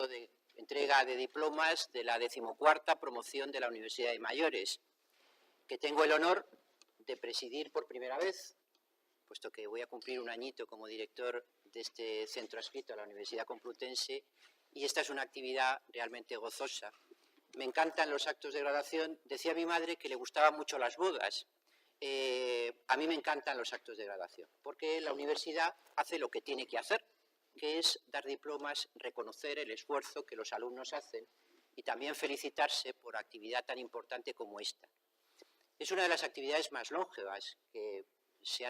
acto de entrega de diplomas de la 14ª promoción de la Universidad de Mayores, que tengo el honor de presidir por primera vez, puesto que voy a cumplir un añito como director de este centro adscrito a la Universidad Complutense, y esta es una actividad realmente gozosa. Me encantan los actos de graduación. Decía mi madre que le gustaban mucho las bodas. A mí me encantan los actos de graduación, porque la universidad hace lo que tiene que hacer, que es dar diplomas, reconocer el esfuerzo que los alumnos hacen y también felicitarse por actividad tan importante como esta. Es una de las actividades más longevas que se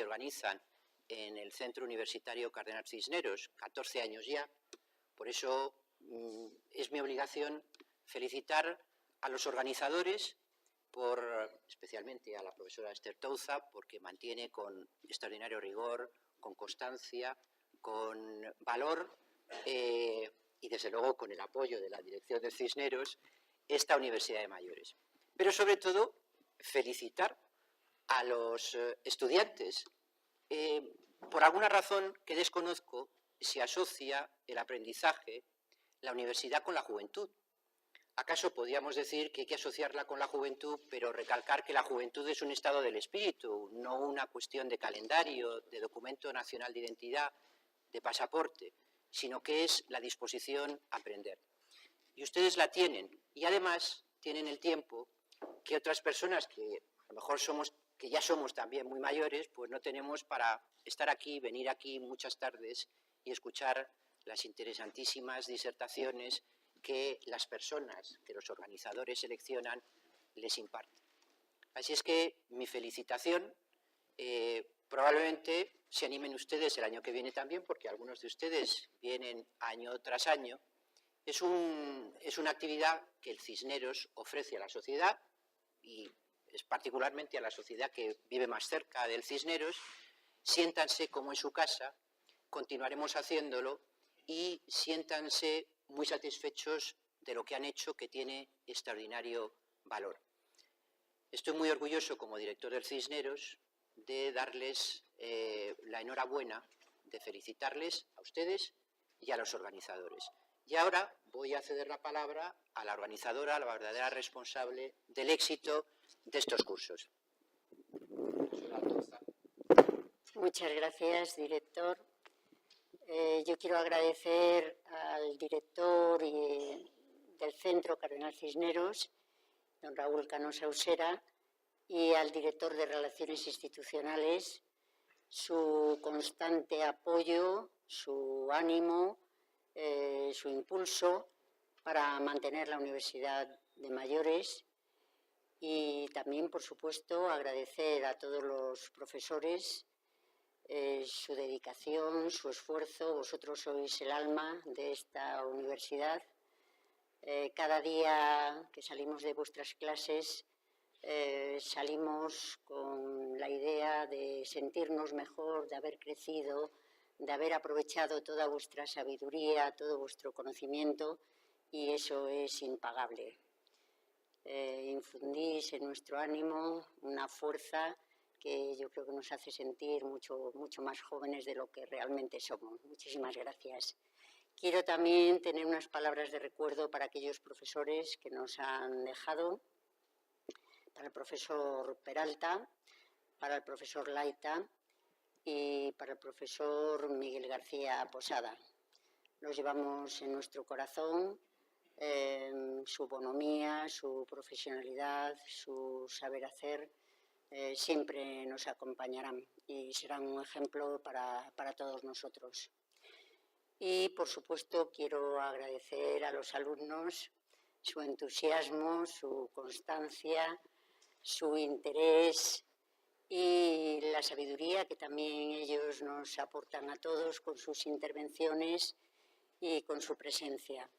organizan en el Centro Universitario Cardenal Cisneros, 14 años ya. Por eso es mi obligación felicitar a los organizadores, especialmente a la profesora Esther Touza, porque mantiene con extraordinario rigor, con constancia, con valor y desde luego con el apoyo de la dirección de Cisneros esta Universidad de Mayores. Pero sobre todo felicitar a los estudiantes. Por alguna razón que desconozco, se asocia el aprendizaje, la universidad, con la juventud. ¿Acaso podríamos decir que hay que asociarla con la juventud, pero recalcar que la juventud es un estado del espíritu, no una cuestión de calendario, de documento nacional de identidad, de pasaporte, sino que es la disposición a aprender? Y ustedes la tienen, y además tienen el tiempo que otras personas que a lo mejor que ya somos también muy mayores, pues no tenemos para estar aquí, venir aquí muchas tardes y escuchar las interesantísimas disertaciones que las personas, que los organizadores seleccionan, les imparten. Así es que mi felicitación, probablemente se animen ustedes el año que viene también, porque algunos de ustedes vienen año tras año. Es una actividad que el Cisneros ofrece a la sociedad, y es particularmente a la sociedad que vive más cerca del Cisneros. Siéntanse como en su casa, continuaremos haciéndolo, y siéntanse muy satisfechos de lo que han hecho, que tiene extraordinario valor. Estoy muy orgulloso, como director del Cisneros, de darles la enhorabuena, de felicitarles a ustedes y a los organizadores. Y ahora voy a ceder la palabra a la organizadora, a la verdadera responsable del éxito de estos cursos. Muchas gracias, director. Yo quiero agradecer al director del Centro Cardenal Cisneros, don Raúl Canosa Usera, y al director de Relaciones Institucionales su constante apoyo, su ánimo, su impulso para mantener la Universidad de Mayores, y también, por supuesto, agradecer a todos los profesores su dedicación, su esfuerzo. Vosotros sois el alma de esta universidad. Cada día que salimos de vuestras clases salimos con la idea de sentirnos mejor, de haber crecido, de haber aprovechado toda vuestra sabiduría, todo vuestro conocimiento, y eso es impagable. Infundís en nuestro ánimo una fuerza que yo creo que nos hace sentir mucho más jóvenes de lo que realmente somos. Muchísimas gracias. Quiero también tener unas palabras de recuerdo para aquellos profesores que nos han dejado, para el profesor Peralta, para el profesor Laita y para el profesor Miguel García Posada. Los llevamos en nuestro corazón. Su bonomía, su profesionalidad, su saber hacer siempre nos acompañarán y serán un ejemplo para todos nosotros. Y, por supuesto, quiero agradecer a los alumnos su entusiasmo, su constancia, su interés y la sabiduría que también ellos nos aportan a todos con sus intervenciones y con su presencia.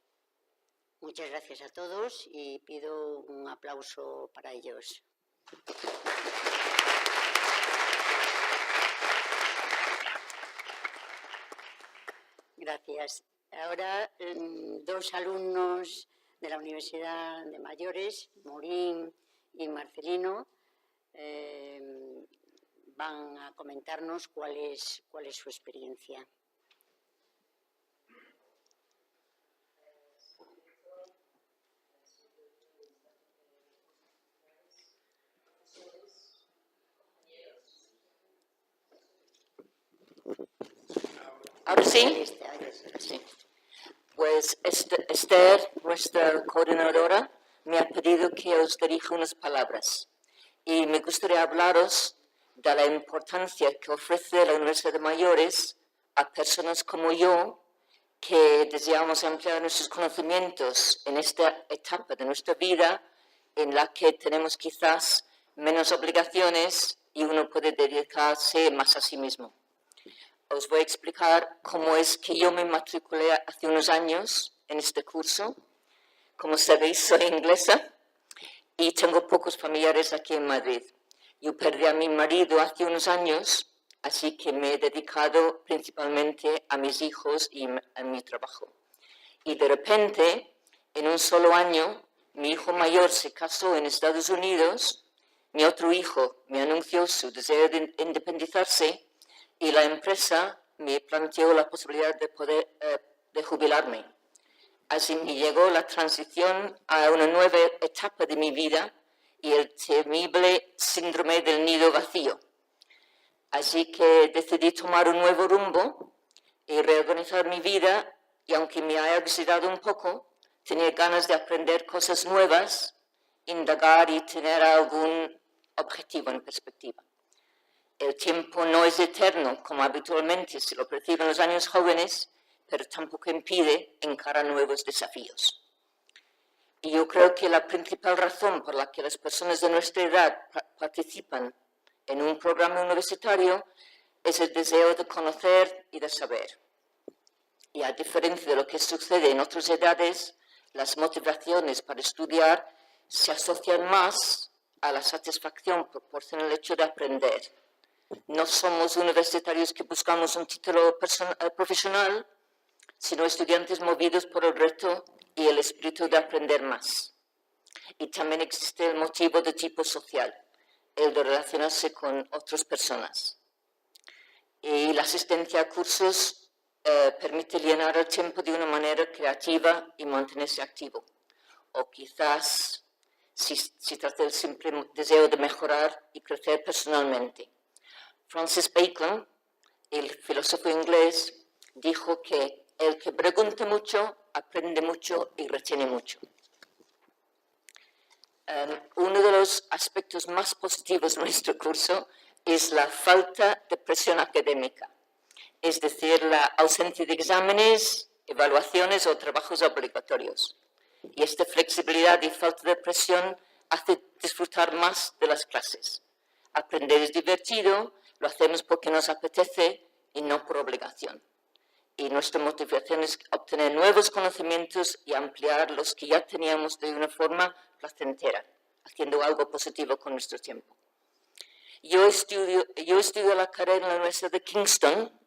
Muchas gracias a todos y pido un aplauso para ellos. Gracias. Ahora, dos alumnos de la Universidad de Mayores, Morín y Marcelino, van a comentarnos cuál es su experiencia. ¿Ahora sí? Sí. Pues Esther, nuestra coordinadora, me ha pedido que os dirija unas palabras. Y me gustaría hablaros de la importancia que ofrece la Universidad de Mayores a personas como yo, que deseamos ampliar nuestros conocimientos en esta etapa de nuestra vida en la que tenemos quizás menos obligaciones y uno puede dedicarse más a sí mismo. Os voy a explicar cómo es que yo me matriculé hace unos años en este curso. Como sabéis, soy inglesa y tengo pocos familiares aquí en Madrid. Yo perdí a mi marido hace unos años, así que me he dedicado principalmente a mis hijos y a mi trabajo. Y de repente, en un solo año, mi hijo mayor se casó en Estados Unidos, mi otro hijo me anunció su deseo de independizarse y la empresa me planteó la posibilidad de poder de jubilarme. Así me llegó la transición a una nueva etapa de mi vida y el temible síndrome del nido vacío. Así que decidí tomar un nuevo rumbo y reorganizar mi vida, y aunque me haya visitado un poco, tenía ganas de aprender cosas nuevas, indagar y tener algún objetivo en perspectiva. El tiempo no es eterno, como habitualmente se lo perciben los años jóvenes, pero tampoco impide encarar nuevos desafíos. Y yo creo que la principal razón por la que las personas de nuestra edad participan en un programa universitario es el deseo de conocer y de saber. Y a diferencia de lo que sucede en otras edades, las motivaciones para estudiar se asocian más a la satisfacción que proporciona el hecho de aprender. No somos universitarios que buscamos un título profesional, sino estudiantes movidos por el reto y el espíritu de aprender más. Y también existe el motivo de tipo social, el de relacionarse con otras personas. Y la asistencia a cursos permite llenar el tiempo de una manera creativa y mantenerse activo. O quizás si trata del simple deseo de mejorar y crecer personalmente. Francis Bacon, el filósofo inglés, dijo que el que pregunta mucho, aprende mucho y retiene mucho. Uno de los aspectos más positivos de nuestro curso es la falta de presión académica, es decir, la ausencia de exámenes, evaluaciones o trabajos obligatorios. Y esta flexibilidad y falta de presión hace disfrutar más de las clases. Aprender es divertido, lo hacemos porque nos apetece y no por obligación. Y nuestra motivación es obtener nuevos conocimientos y ampliar los que ya teníamos de una forma placentera, haciendo algo positivo con nuestro tiempo. Yo estudio la carrera en la Universidad de Kingston,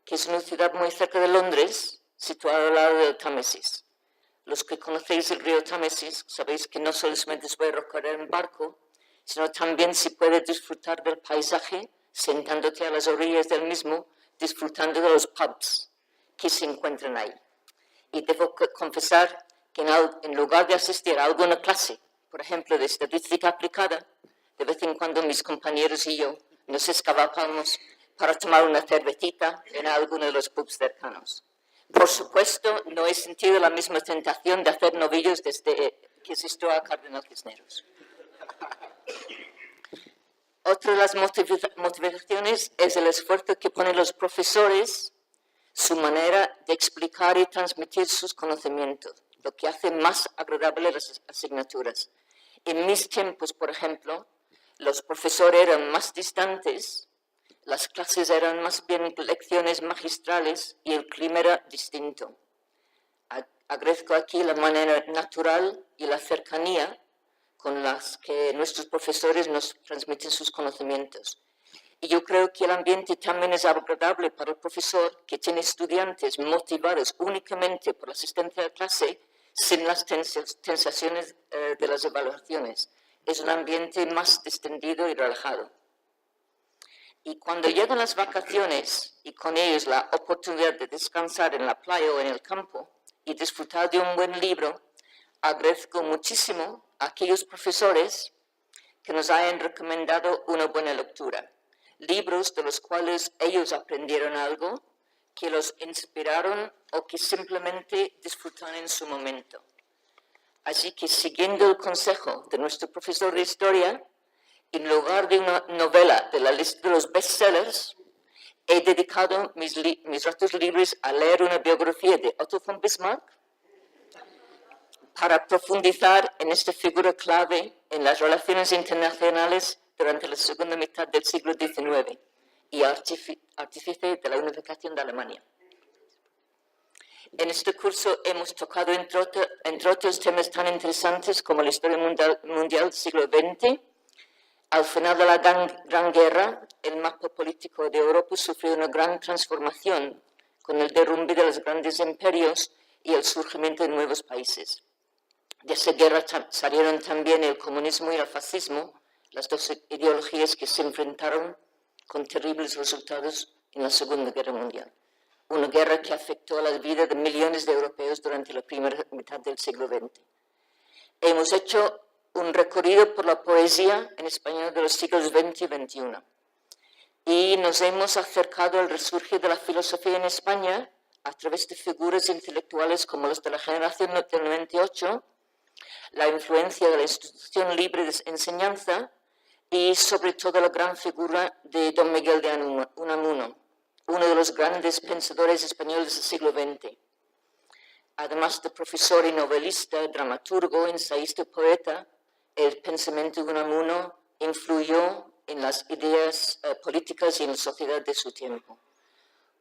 que es una ciudad muy cerca de Londres, situada al lado del Támesis. Los que conocéis el río Támesis sabéis que no solamente se puede recorrer en barco, sino también se puede disfrutar del paisaje sentándote a las orillas del mismo, disfrutando de los pubs que se encuentran ahí. Y debo confesar que en lugar de asistir a alguna clase, por ejemplo, de estadística aplicada, de vez en cuando mis compañeros y yo nos escapábamos para tomar una cervecita en alguno de los pubs cercanos. Por supuesto, no he sentido la misma tentación de hacer novillos desde que asisto a Cardenal Cisneros. Otra de las motivaciones es el esfuerzo que ponen los profesores, su manera de explicar y transmitir sus conocimientos, lo que hace más agradable las asignaturas. En mis tiempos, por ejemplo, los profesores eran más distantes, las clases eran más bien lecciones magistrales y el clima era distinto. Agradezco aquí la manera natural y la cercanía con las que nuestros profesores nos transmiten sus conocimientos. Y yo creo que el ambiente también es agradable para el profesor que tiene estudiantes motivados únicamente por la asistencia a clase sin las tensiones de las evaluaciones. Es un ambiente más distendido y relajado. Y cuando llegan las vacaciones y con ellos la oportunidad de descansar en la playa o en el campo y disfrutar de un buen libro, agradezco muchísimo a aquellos profesores que nos hayan recomendado una buena lectura. Libros de los cuales ellos aprendieron algo, que los inspiraron o que simplemente disfrutaron en su momento. Así que, siguiendo el consejo de nuestro profesor de historia, en lugar de una novela de la lista de los bestsellers, he dedicado mis ratos libres a leer una biografía de Otto von Bismarck para profundizar en esta figura clave en las relaciones internacionales durante la segunda mitad del siglo XIX y artífice de la unificación de Alemania. En este curso hemos tocado, entre otros temas tan interesantes como la historia mundial del siglo XX. Al final de la Gran Guerra, el mapa político de Europa sufrió una gran transformación con el derrumbe de los grandes imperios y el surgimiento de nuevos países. De esa guerra salieron también el comunismo y el fascismo, las dos ideologías que se enfrentaron con terribles resultados en la Segunda Guerra Mundial. Una guerra que afectó a la vida de millones de europeos durante la primera mitad del siglo XX. Hemos hecho un recorrido por la poesía en español de los siglos XX y XXI. Y nos hemos acercado al resurgir de la filosofía en España a través de figuras intelectuales como los de la generación del 98, la influencia de la institución libre de enseñanza y sobre todo la gran figura de don Miguel de Unamuno, uno de los grandes pensadores españoles del siglo XX. Además de profesor y novelista, dramaturgo, ensayista y poeta, el pensamiento de Unamuno influyó en las ideas políticas y en la sociedad de su tiempo.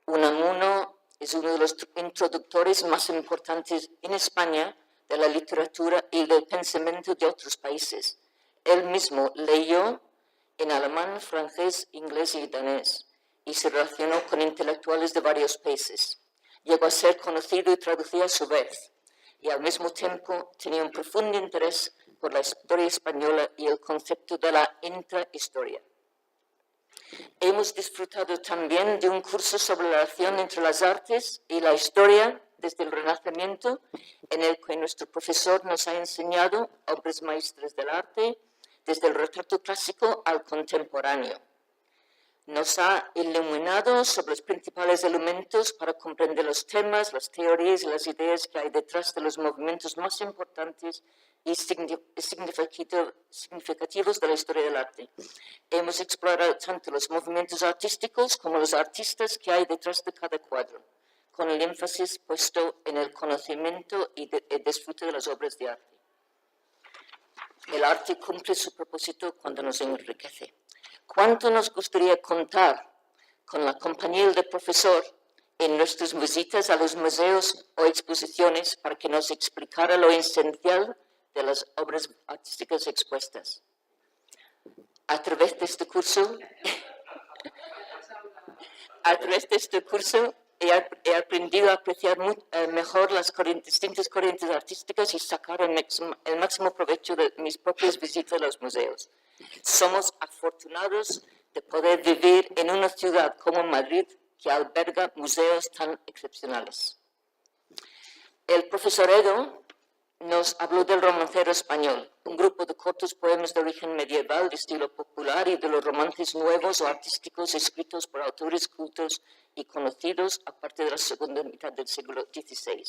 Unamuno es uno de los introductores más importantes en España de la literatura y del pensamiento de otros países. Él mismo leyó en alemán, francés, inglés y danés y se relacionó con intelectuales de varios países. Llegó a ser conocido y traducido a su vez y al mismo tiempo tenía un profundo interés por la historia española y el concepto de la intrahistoria. Hemos disfrutado también de un curso sobre la relación entre las artes y la historia desde el Renacimiento, en el que nuestro profesor nos ha enseñado obras maestras del arte, desde el retrato clásico al contemporáneo. Nos ha iluminado sobre los principales elementos para comprender los temas, las teorías y las ideas que hay detrás de los movimientos más importantes y significativos de la historia del arte. Hemos explorado tanto los movimientos artísticos como los artistas que hay detrás de cada cuadro, con el énfasis puesto en el conocimiento y el disfrute de las obras de arte. El arte cumple su propósito cuando nos enriquece. ¿Cuánto nos gustaría contar con la compañía del profesor en nuestras visitas a los museos o exposiciones para que nos explicara lo esencial de las obras artísticas expuestas? A través de este curso, he aprendido a apreciar mejor las distintas corrientes artísticas y sacar el máximo provecho de mis propias visitas a los museos. Somos afortunados de poder vivir en una ciudad como Madrid que alberga museos tan excepcionales. El profesor Edo nos habló del romancero español, un grupo de cortos poemas de origen medieval de estilo popular y de los romances nuevos o artísticos escritos por autores cultos y conocidos a partir de la segunda mitad del siglo XVI.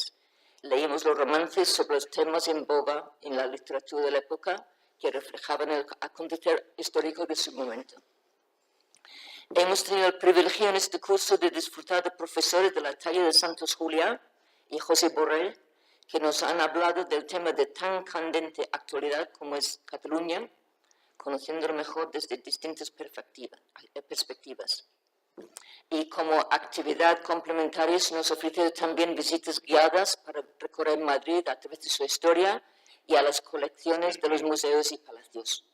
Leímos los romances sobre los temas en boga en la literatura de la época que reflejaban el acontecer histórico de su momento. Hemos tenido el privilegio en este curso de disfrutar de profesores de la talla de Santos Juliá y José Borrell, que nos han hablado del tema de tan candente actualidad como es Cataluña, conociéndolo mejor desde distintas perspectivas. Y como actividad complementaria se nos ofrecen también visitas guiadas para recorrer Madrid a través de su historia y a las colecciones de los museos y palacios.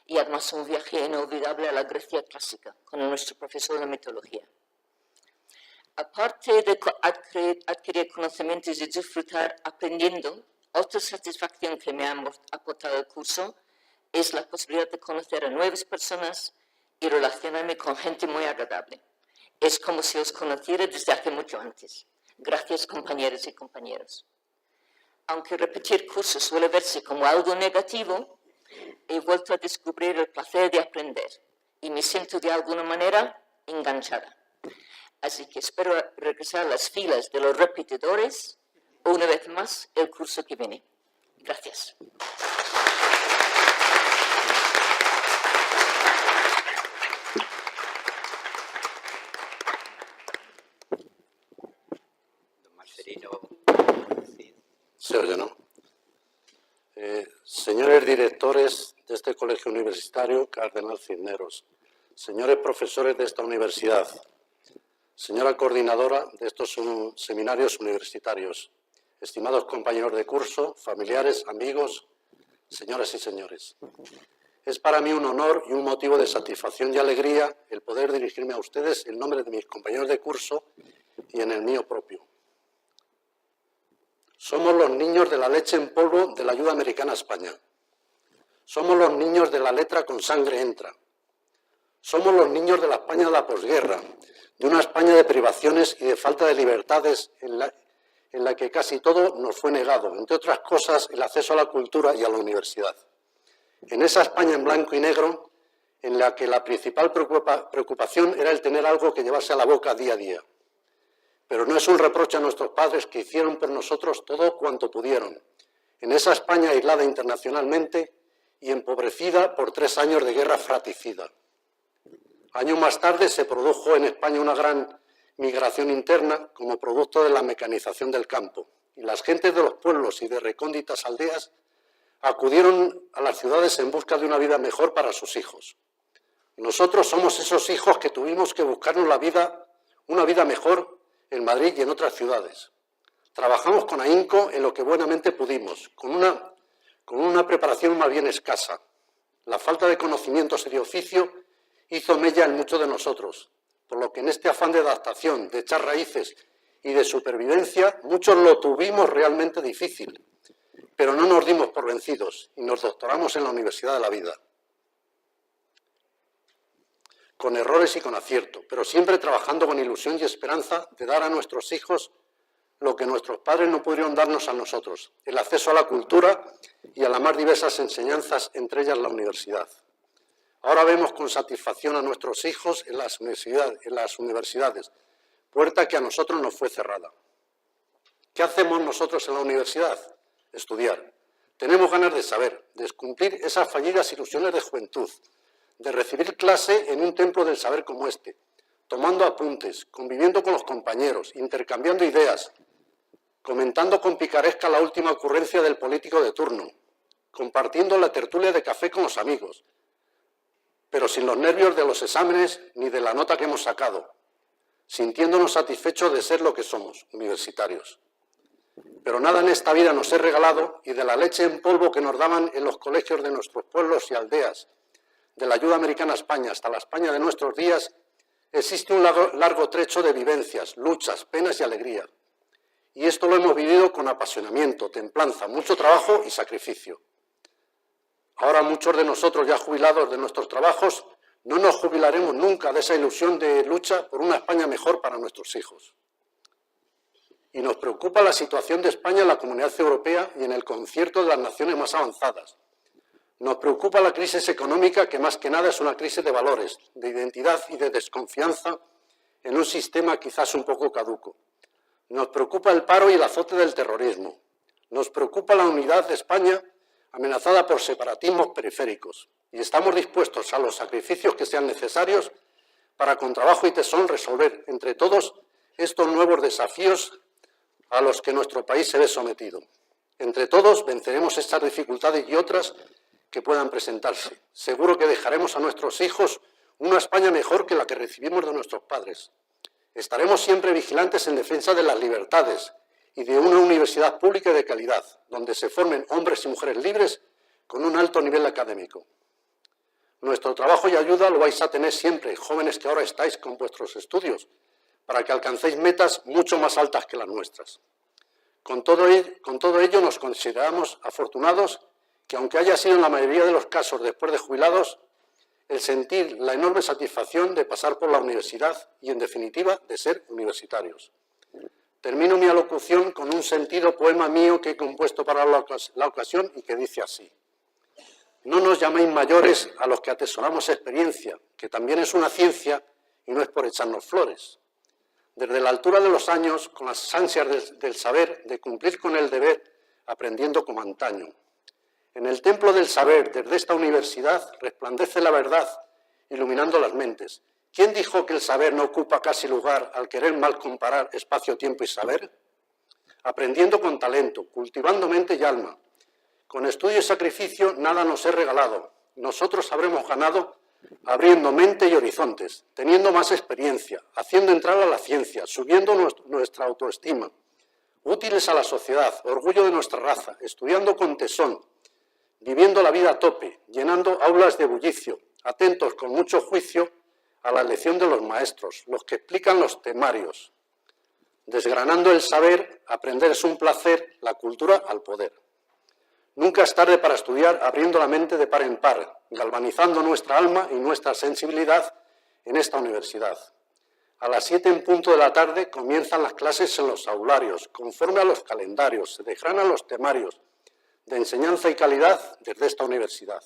Y además un viaje inolvidable a la Grecia clásica con nuestro profesor de mitología. Aparte de adquirir conocimientos y disfrutar aprendiendo, otra satisfacción que me ha aportado el curso es la posibilidad de conocer a nuevas personas y relacionarme con gente muy agradable. Es como si os conociera desde hace mucho antes. Gracias, compañeras y compañeros. Aunque repetir cursos suele verse como algo negativo, he vuelto a descubrir el placer de aprender y me siento de alguna manera enganchada. Así que espero regresar a las filas de los repetidores una vez más el curso que viene. Gracias. Don Marcelino. Se oye, ¿no? Señores directores de este colegio universitario, Cardenal Cisneros, señores profesores de esta universidad, señora coordinadora de estos seminarios universitarios, estimados compañeros de curso, familiares, amigos, señoras y señores. Es para mí un honor y un motivo de satisfacción y alegría el poder dirigirme a ustedes en nombre de mis compañeros de curso y en el mío propio. Somos los niños de la leche en polvo de la ayuda americana a España. Somos los niños de la letra con sangre entra. Somos los niños de la España de la posguerra, de una España de privaciones y de falta de libertades en la que casi todo nos fue negado, entre otras cosas el acceso a la cultura y a la universidad. En esa España en blanco y negro, en la que la principal preocupación era el tener algo que llevarse a la boca día a día. Pero no es un reproche a nuestros padres que hicieron por nosotros todo cuanto pudieron. En esa España aislada internacionalmente y empobrecida por 3 años de guerra fratricida. Años más tarde se produjo en España una gran migración interna como producto de la mecanización del campo. Y las gentes de los pueblos y de recónditas aldeas acudieron a las ciudades en busca de una vida mejor para sus hijos. Nosotros somos esos hijos que tuvimos que buscarnos una vida mejor en Madrid y en otras ciudades. Trabajamos con ahínco en lo que buenamente pudimos, con una preparación más bien escasa. La falta de conocimientos y de oficio hizo mella en muchos de nosotros, por lo que en este afán de adaptación, de echar raíces y de supervivencia, muchos lo tuvimos realmente difícil, pero no nos dimos por vencidos y nos doctoramos en la Universidad de la Vida. Con errores y con acierto, pero siempre trabajando con ilusión y esperanza de dar a nuestros hijos lo que nuestros padres no pudieron darnos a nosotros, el acceso a la cultura y a las más diversas enseñanzas, entre ellas la universidad. Ahora vemos con satisfacción a nuestros hijos en las universidades, puerta que a nosotros nos fue cerrada. ¿Qué hacemos nosotros en la universidad? Estudiar. Tenemos ganas de saber, de cumplir esas fallidas ilusiones de juventud, de recibir clase en un templo del saber como este, tomando apuntes, conviviendo con los compañeros, intercambiando ideas, comentando con picaresca la última ocurrencia del político de turno, compartiendo la tertulia de café con los amigos, pero sin los nervios de los exámenes ni de la nota que hemos sacado, sintiéndonos satisfechos de ser lo que somos, universitarios. Pero nada en esta vida nos es regalado y de la leche en polvo que nos daban en los colegios de nuestros pueblos y aldeas, de la ayuda americana a España hasta la España de nuestros días, existe un largo trecho de vivencias, luchas, penas y alegría. Y esto lo hemos vivido con apasionamiento, templanza, mucho trabajo y sacrificio. Ahora muchos de nosotros ya jubilados de nuestros trabajos no nos jubilaremos nunca de esa ilusión de lucha por una España mejor para nuestros hijos. Y nos preocupa la situación de España en la Comunidad Europea y en el concierto de las naciones más avanzadas. Nos preocupa la crisis económica, que más que nada es una crisis de valores, de identidad y de desconfianza en un sistema quizás un poco caduco. Nos preocupa el paro y el azote del terrorismo. Nos preocupa la unidad de España amenazada por separatismos periféricos. Y estamos dispuestos a los sacrificios que sean necesarios para, con trabajo y tesón, resolver entre todos estos nuevos desafíos a los que nuestro país se ve sometido. Entre todos venceremos estas dificultades y otras que puedan presentarse. Seguro que dejaremos a nuestros hijos una España mejor que la que recibimos de nuestros padres. Estaremos siempre vigilantes en defensa de las libertades y de una universidad pública y de calidad, donde se formen hombres y mujeres libres con un alto nivel académico. Nuestro trabajo y ayuda lo vais a tener siempre, jóvenes que ahora estáis con vuestros estudios, para que alcancéis metas mucho más altas que las nuestras. Con todo ello nos consideramos afortunados que, aunque haya sido en la mayoría de los casos después de jubilados, el sentir la enorme satisfacción de pasar por la universidad y, en definitiva, de ser universitarios. Termino mi alocución con un sentido poema mío que he compuesto para la ocasión y que dice así: no nos llaméis mayores a los que atesoramos experiencia, que también es una ciencia y no es por echarnos flores. Desde la altura de los años, con las ansias del saber, de cumplir con el deber, aprendiendo como antaño. En el templo del saber, desde esta universidad, resplandece la verdad, iluminando las mentes. ¿Quién dijo que el saber no ocupa casi lugar al querer mal comparar espacio, tiempo y saber? Aprendiendo con talento, cultivando mente y alma. Con estudio y sacrificio nada nos es regalado. Nosotros habremos ganado abriendo mente y horizontes, teniendo más experiencia, haciendo entrar a la ciencia, subiendo nuestra autoestima, útiles a la sociedad, orgullo de nuestra raza, estudiando con tesón, viviendo la vida a tope, llenando aulas de bullicio, atentos con mucho juicio a la lección de los maestros, los que explican los temarios. Desgranando el saber, aprender es un placer, la cultura al poder. Nunca es tarde para estudiar, abriendo la mente de par en par, galvanizando nuestra alma y nuestra sensibilidad en esta universidad. A las 7 en punto de la tarde comienzan las clases en los aularios, conforme a los calendarios, se desgranan los temarios de enseñanza y calidad desde esta universidad.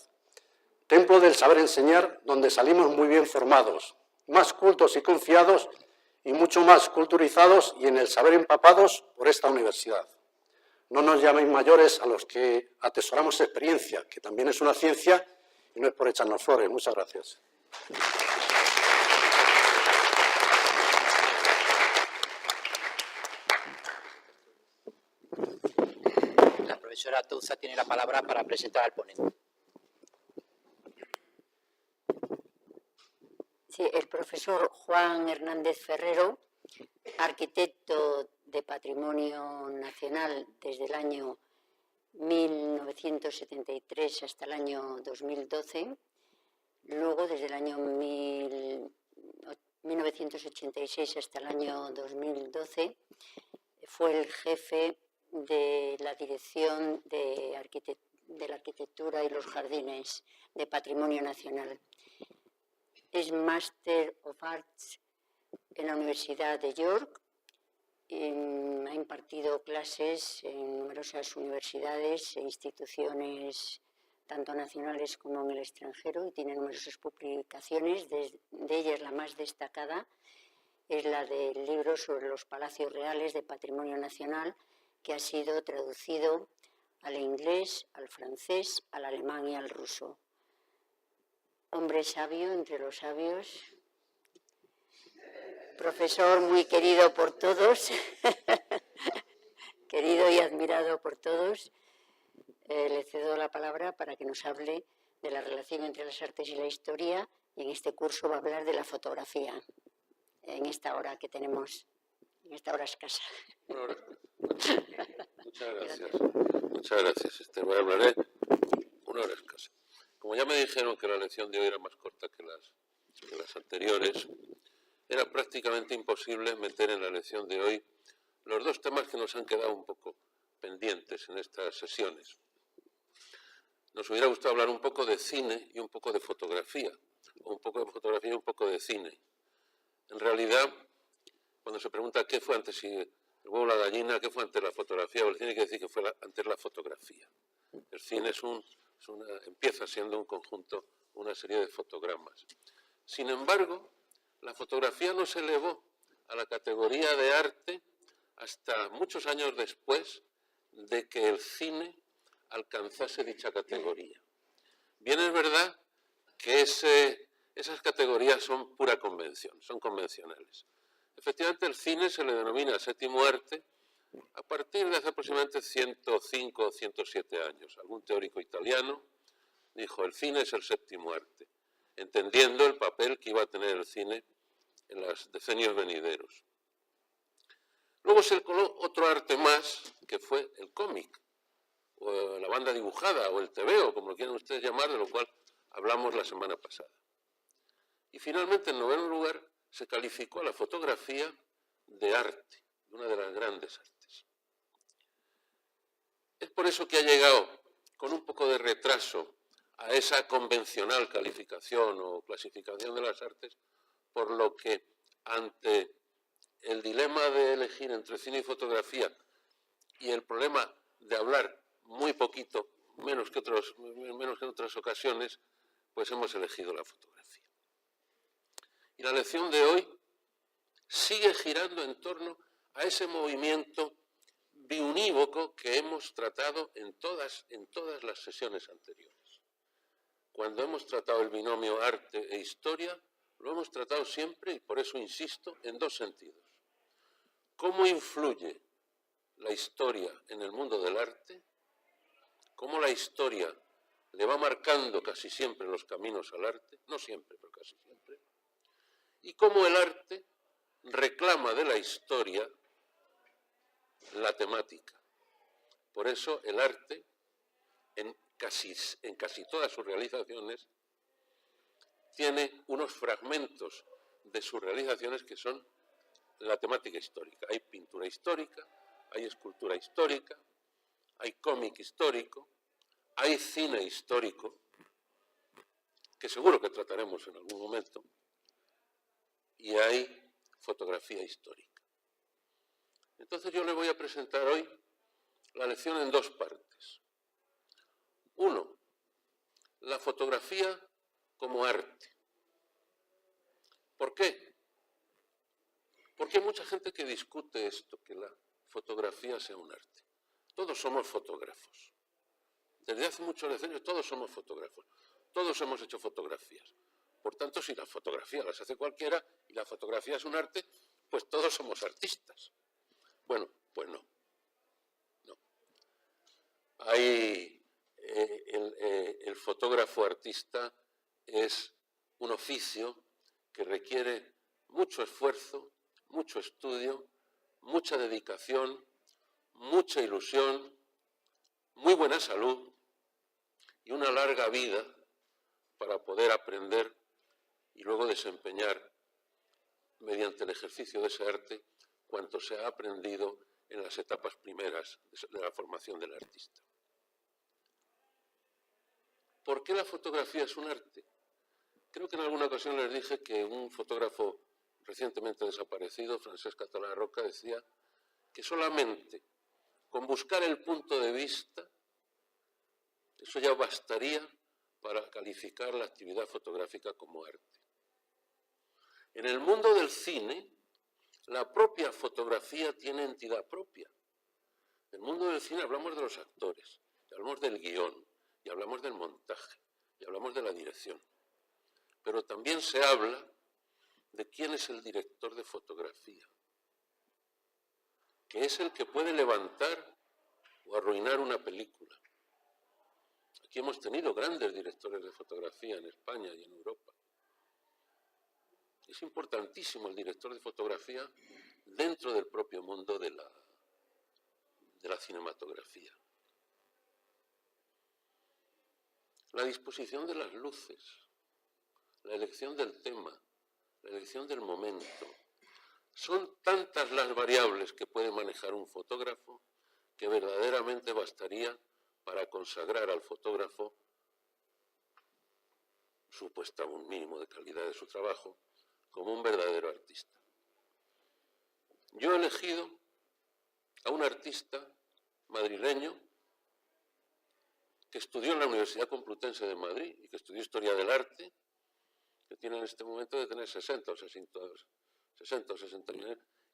Templo del saber enseñar, donde salimos muy bien formados, más cultos y confiados y mucho más culturizados y en el saber empapados por esta universidad. No nos llaméis mayores a los que atesoramos experiencia, que también es una ciencia y no es por echarnos flores. Muchas gracias. La profesora Touza tiene la palabra para presentar al ponente. Sí, el profesor Juan Hernández Ferrero, arquitecto de Patrimonio Nacional desde el año 1973 hasta el año 2012, luego desde el año 1986 hasta el año 2012 fue el jefe de la Dirección de la Arquitectura y los Jardines de Patrimonio Nacional. Es Master of Arts en la Universidad de York. Ha impartido clases en numerosas universidades e instituciones tanto nacionales como en el extranjero y tiene numerosas publicaciones. De ellas la más destacada es la del libro sobre los palacios reales de Patrimonio Nacional, que ha sido traducido al inglés, al francés, al alemán y al ruso. Hombre sabio entre los sabios, profesor muy querido por todos, querido y admirado por todos. Le cedo la palabra para que nos hable de la relación entre las artes y la historia, y en este curso va a hablar de la fotografía, en esta hora que tenemos, en esta hora escasa. Muchas gracias. Muchas gracias, Esther. Voy a hablar una hora escasa. Como ya me dijeron que la lección de hoy era más corta que las anteriores, era prácticamente imposible meter en la lección de hoy los dos temas que nos han quedado un poco pendientes en estas sesiones. Nos hubiera gustado hablar un poco de cine y un poco de fotografía, o un poco de fotografía y un poco de cine. En realidad, cuando se pregunta qué fue antes, si el huevo o la gallina, qué fue antes la fotografía o el cine, hay que decir que fue antes la fotografía. El cine empieza siendo un conjunto, una serie de fotogramas. Sin embargo, la fotografía no se elevó a la categoría de arte hasta muchos años después de que el cine alcanzase dicha categoría. Bien es verdad que esas categorías son pura convención, son convencionales. Efectivamente, el cine se le denomina séptimo arte a partir de hace aproximadamente 105 o 107 años. Algún teórico italiano dijo: el cine es el séptimo arte, entendiendo el papel que iba a tener el cine en los decenios venideros. Luego se coló otro arte más, que fue el cómic, o la banda dibujada, o el tebeo, como lo quieran ustedes llamar, de lo cual hablamos la semana pasada. Y finalmente, en noveno lugar, se calificó a la fotografía de arte, de una de las grandes artes. Es por eso que ha llegado con un poco de retraso a esa convencional calificación o clasificación de las artes, por lo que ante el dilema de elegir entre cine y fotografía y el problema de hablar muy poquito, menos que en otras ocasiones, pues hemos elegido la fotografía. Y la lección de hoy sigue girando en torno a ese movimiento biunívoco que hemos tratado en todas las sesiones anteriores. Cuando hemos tratado el binomio arte e historia, lo hemos tratado siempre, y por eso insisto, en dos sentidos. ¿Cómo influye la historia en el mundo del arte? ¿Cómo la historia le va marcando casi siempre los caminos al arte? No siempre, pero casi siempre. Y cómo el arte reclama de la historia la temática. Por eso el arte, en casi todas sus realizaciones, tiene unos fragmentos de sus realizaciones que son la temática histórica. Hay pintura histórica, hay escultura histórica, hay cómic histórico, hay cine histórico, que seguro que trataremos en algún momento, y hay fotografía histórica. Entonces yo le voy a presentar hoy la lección en dos partes. Uno, la fotografía como arte. ¿Por qué? Porque hay mucha gente que discute esto, que la fotografía sea un arte. Todos somos fotógrafos. Desde hace muchos decenios todos somos fotógrafos. Todos hemos hecho fotografías. Por tanto, si la fotografía las hace cualquiera y la fotografía es un arte, pues todos somos artistas. Bueno, pues no. No. El fotógrafo artista es un oficio que requiere mucho esfuerzo, mucho estudio, mucha dedicación, mucha ilusión, muy buena salud y una larga vida para poder aprender y luego desempeñar mediante el ejercicio de ese arte cuanto se ha aprendido en las etapas primeras de la formación del artista. ¿Por qué la fotografía es un arte? Creo que en alguna ocasión les dije que un fotógrafo recientemente desaparecido, Francesc Català Roca, decía que solamente con buscar el punto de vista, eso ya bastaría para calificar la actividad fotográfica como arte. En el mundo del cine, la propia fotografía tiene entidad propia. En el mundo del cine hablamos de los actores, y hablamos del guión, y hablamos del montaje, y hablamos de la dirección. Pero también se habla de quién es el director de fotografía, que es el que puede levantar o arruinar una película. Aquí hemos tenido grandes directores de fotografía en España y en Europa. Es importantísimo el director de fotografía dentro del propio mundo de la cinematografía. La disposición de las luces, la elección del tema, la elección del momento. Son tantas las variables que puede manejar un fotógrafo que verdaderamente bastaría para consagrar al fotógrafo supuesta un mínimo de calidad de su trabajo como un verdadero artista. Yo he elegido a un artista madrileño que estudió en la Universidad Complutense de Madrid y que estudió Historia del Arte, que tiene en este momento de tener 60 o 61,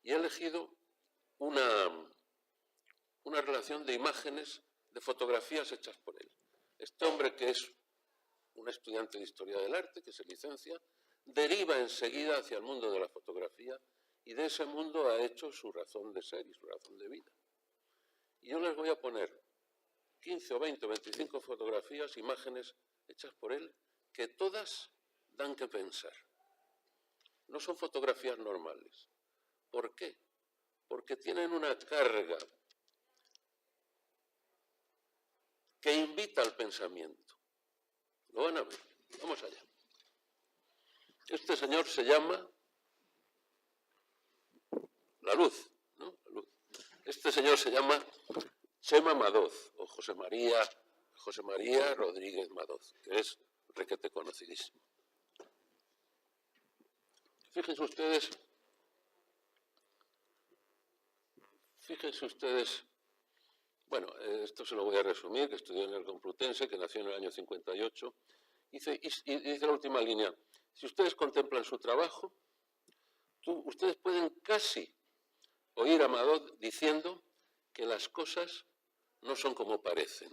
y he elegido una relación de imágenes, de fotografías hechas por él. Este hombre, que es un estudiante de Historia del Arte, que se licencia, deriva enseguida hacia el mundo de la fotografía y de ese mundo ha hecho su razón de ser y su razón de vida. Y yo les voy a poner 15 o 20 o 25 fotografías, imágenes hechas por él, que todas dan que pensar. No son fotografías normales. ¿Por qué? Porque tienen una carga que invita al pensamiento. Lo van a ver. Vamos allá. Este señor se llama La Luz, ¿no? La Luz. Este señor se llama Chema Madoz, o José María Rodríguez Madoz, que es requete conocidísimo. Fíjense ustedes, bueno, esto se lo voy a resumir, que estudió en el Complutense, que nació en el año 58, y dice la última línea: si ustedes contemplan su trabajo, Ustedes pueden casi oír a Madoz diciendo que las cosas no son como parecen.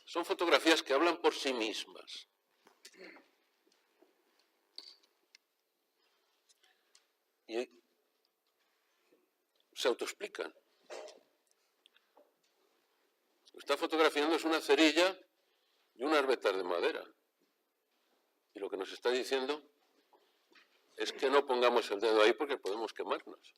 Son fotografías que hablan por sí mismas. Y se autoexplican. Lo que está fotografiando es una cerilla y unas vetas de madera. Y lo que nos está diciendo es que no pongamos el dedo ahí porque podemos quemarnos.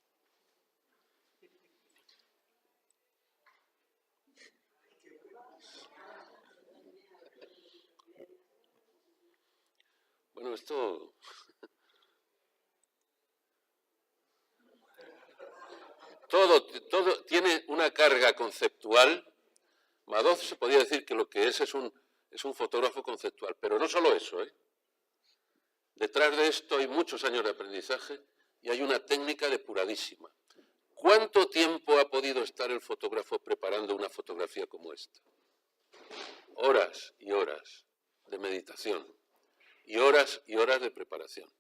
Bueno, esto... Todo tiene una carga conceptual. Madoz se podría decir que lo que es un fotógrafo conceptual, pero no solo eso, ¿eh? Detrás de esto hay muchos años de aprendizaje y hay una técnica depuradísima. ¿Cuánto tiempo ha podido estar el fotógrafo preparando una fotografía como esta? Horas y horas de meditación y horas de preparación.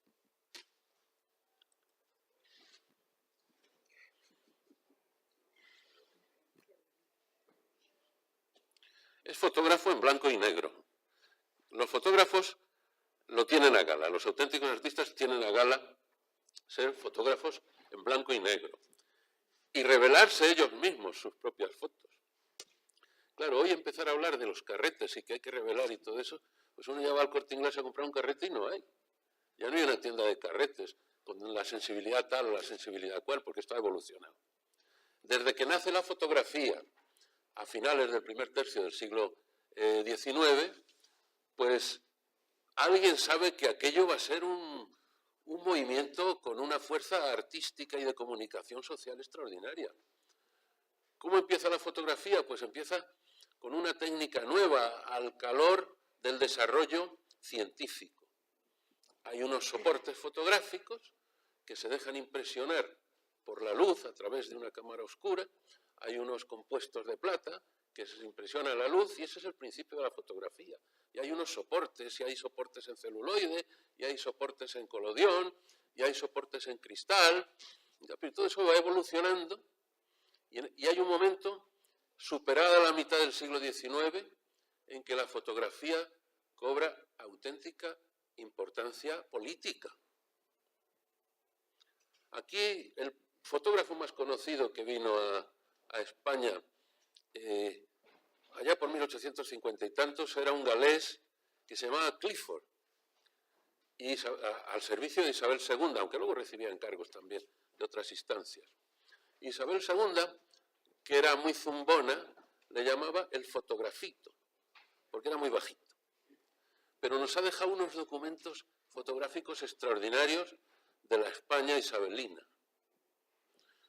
Es fotógrafo en blanco y negro. Los fotógrafos lo tienen a gala, los auténticos artistas tienen a gala ser fotógrafos en blanco y negro y revelarse ellos mismos sus propias fotos. Claro, hoy empezar a hablar de los carretes y que hay que revelar y todo eso, pues uno ya va al Corte Inglés a comprar un carrete y no hay. Ya no hay una tienda de carretes con la sensibilidad tal o la sensibilidad cual, porque esto ha evolucionado. Desde que nace la fotografía a finales del primer tercio del siglo XIX, pues alguien sabe que aquello va a ser un movimiento con una fuerza artística y de comunicación social extraordinaria. ¿Cómo empieza la fotografía? Pues empieza con una técnica nueva al calor del desarrollo científico. Hay unos soportes fotográficos que se dejan impresionar por la luz a través de una cámara oscura, hay unos compuestos de plata que se impresiona la luz y ese es el principio de la fotografía. Y hay unos soportes, y hay soportes en celuloide, y hay soportes en colodión, y hay soportes en cristal, pero todo eso va evolucionando y hay un momento, superada la mitad del siglo XIX, en que la fotografía cobra auténtica importancia política. Aquí el fotógrafo más conocido que vino a España allá por 1850 y tantos era un galés que se llamaba Clifford, y al servicio de Isabel II, aunque luego recibía encargos también de otras instancias. Isabel II, que era muy zumbona, le llamaba el fotografito, porque era muy bajito. Pero nos ha dejado unos documentos fotográficos extraordinarios de la España isabelina.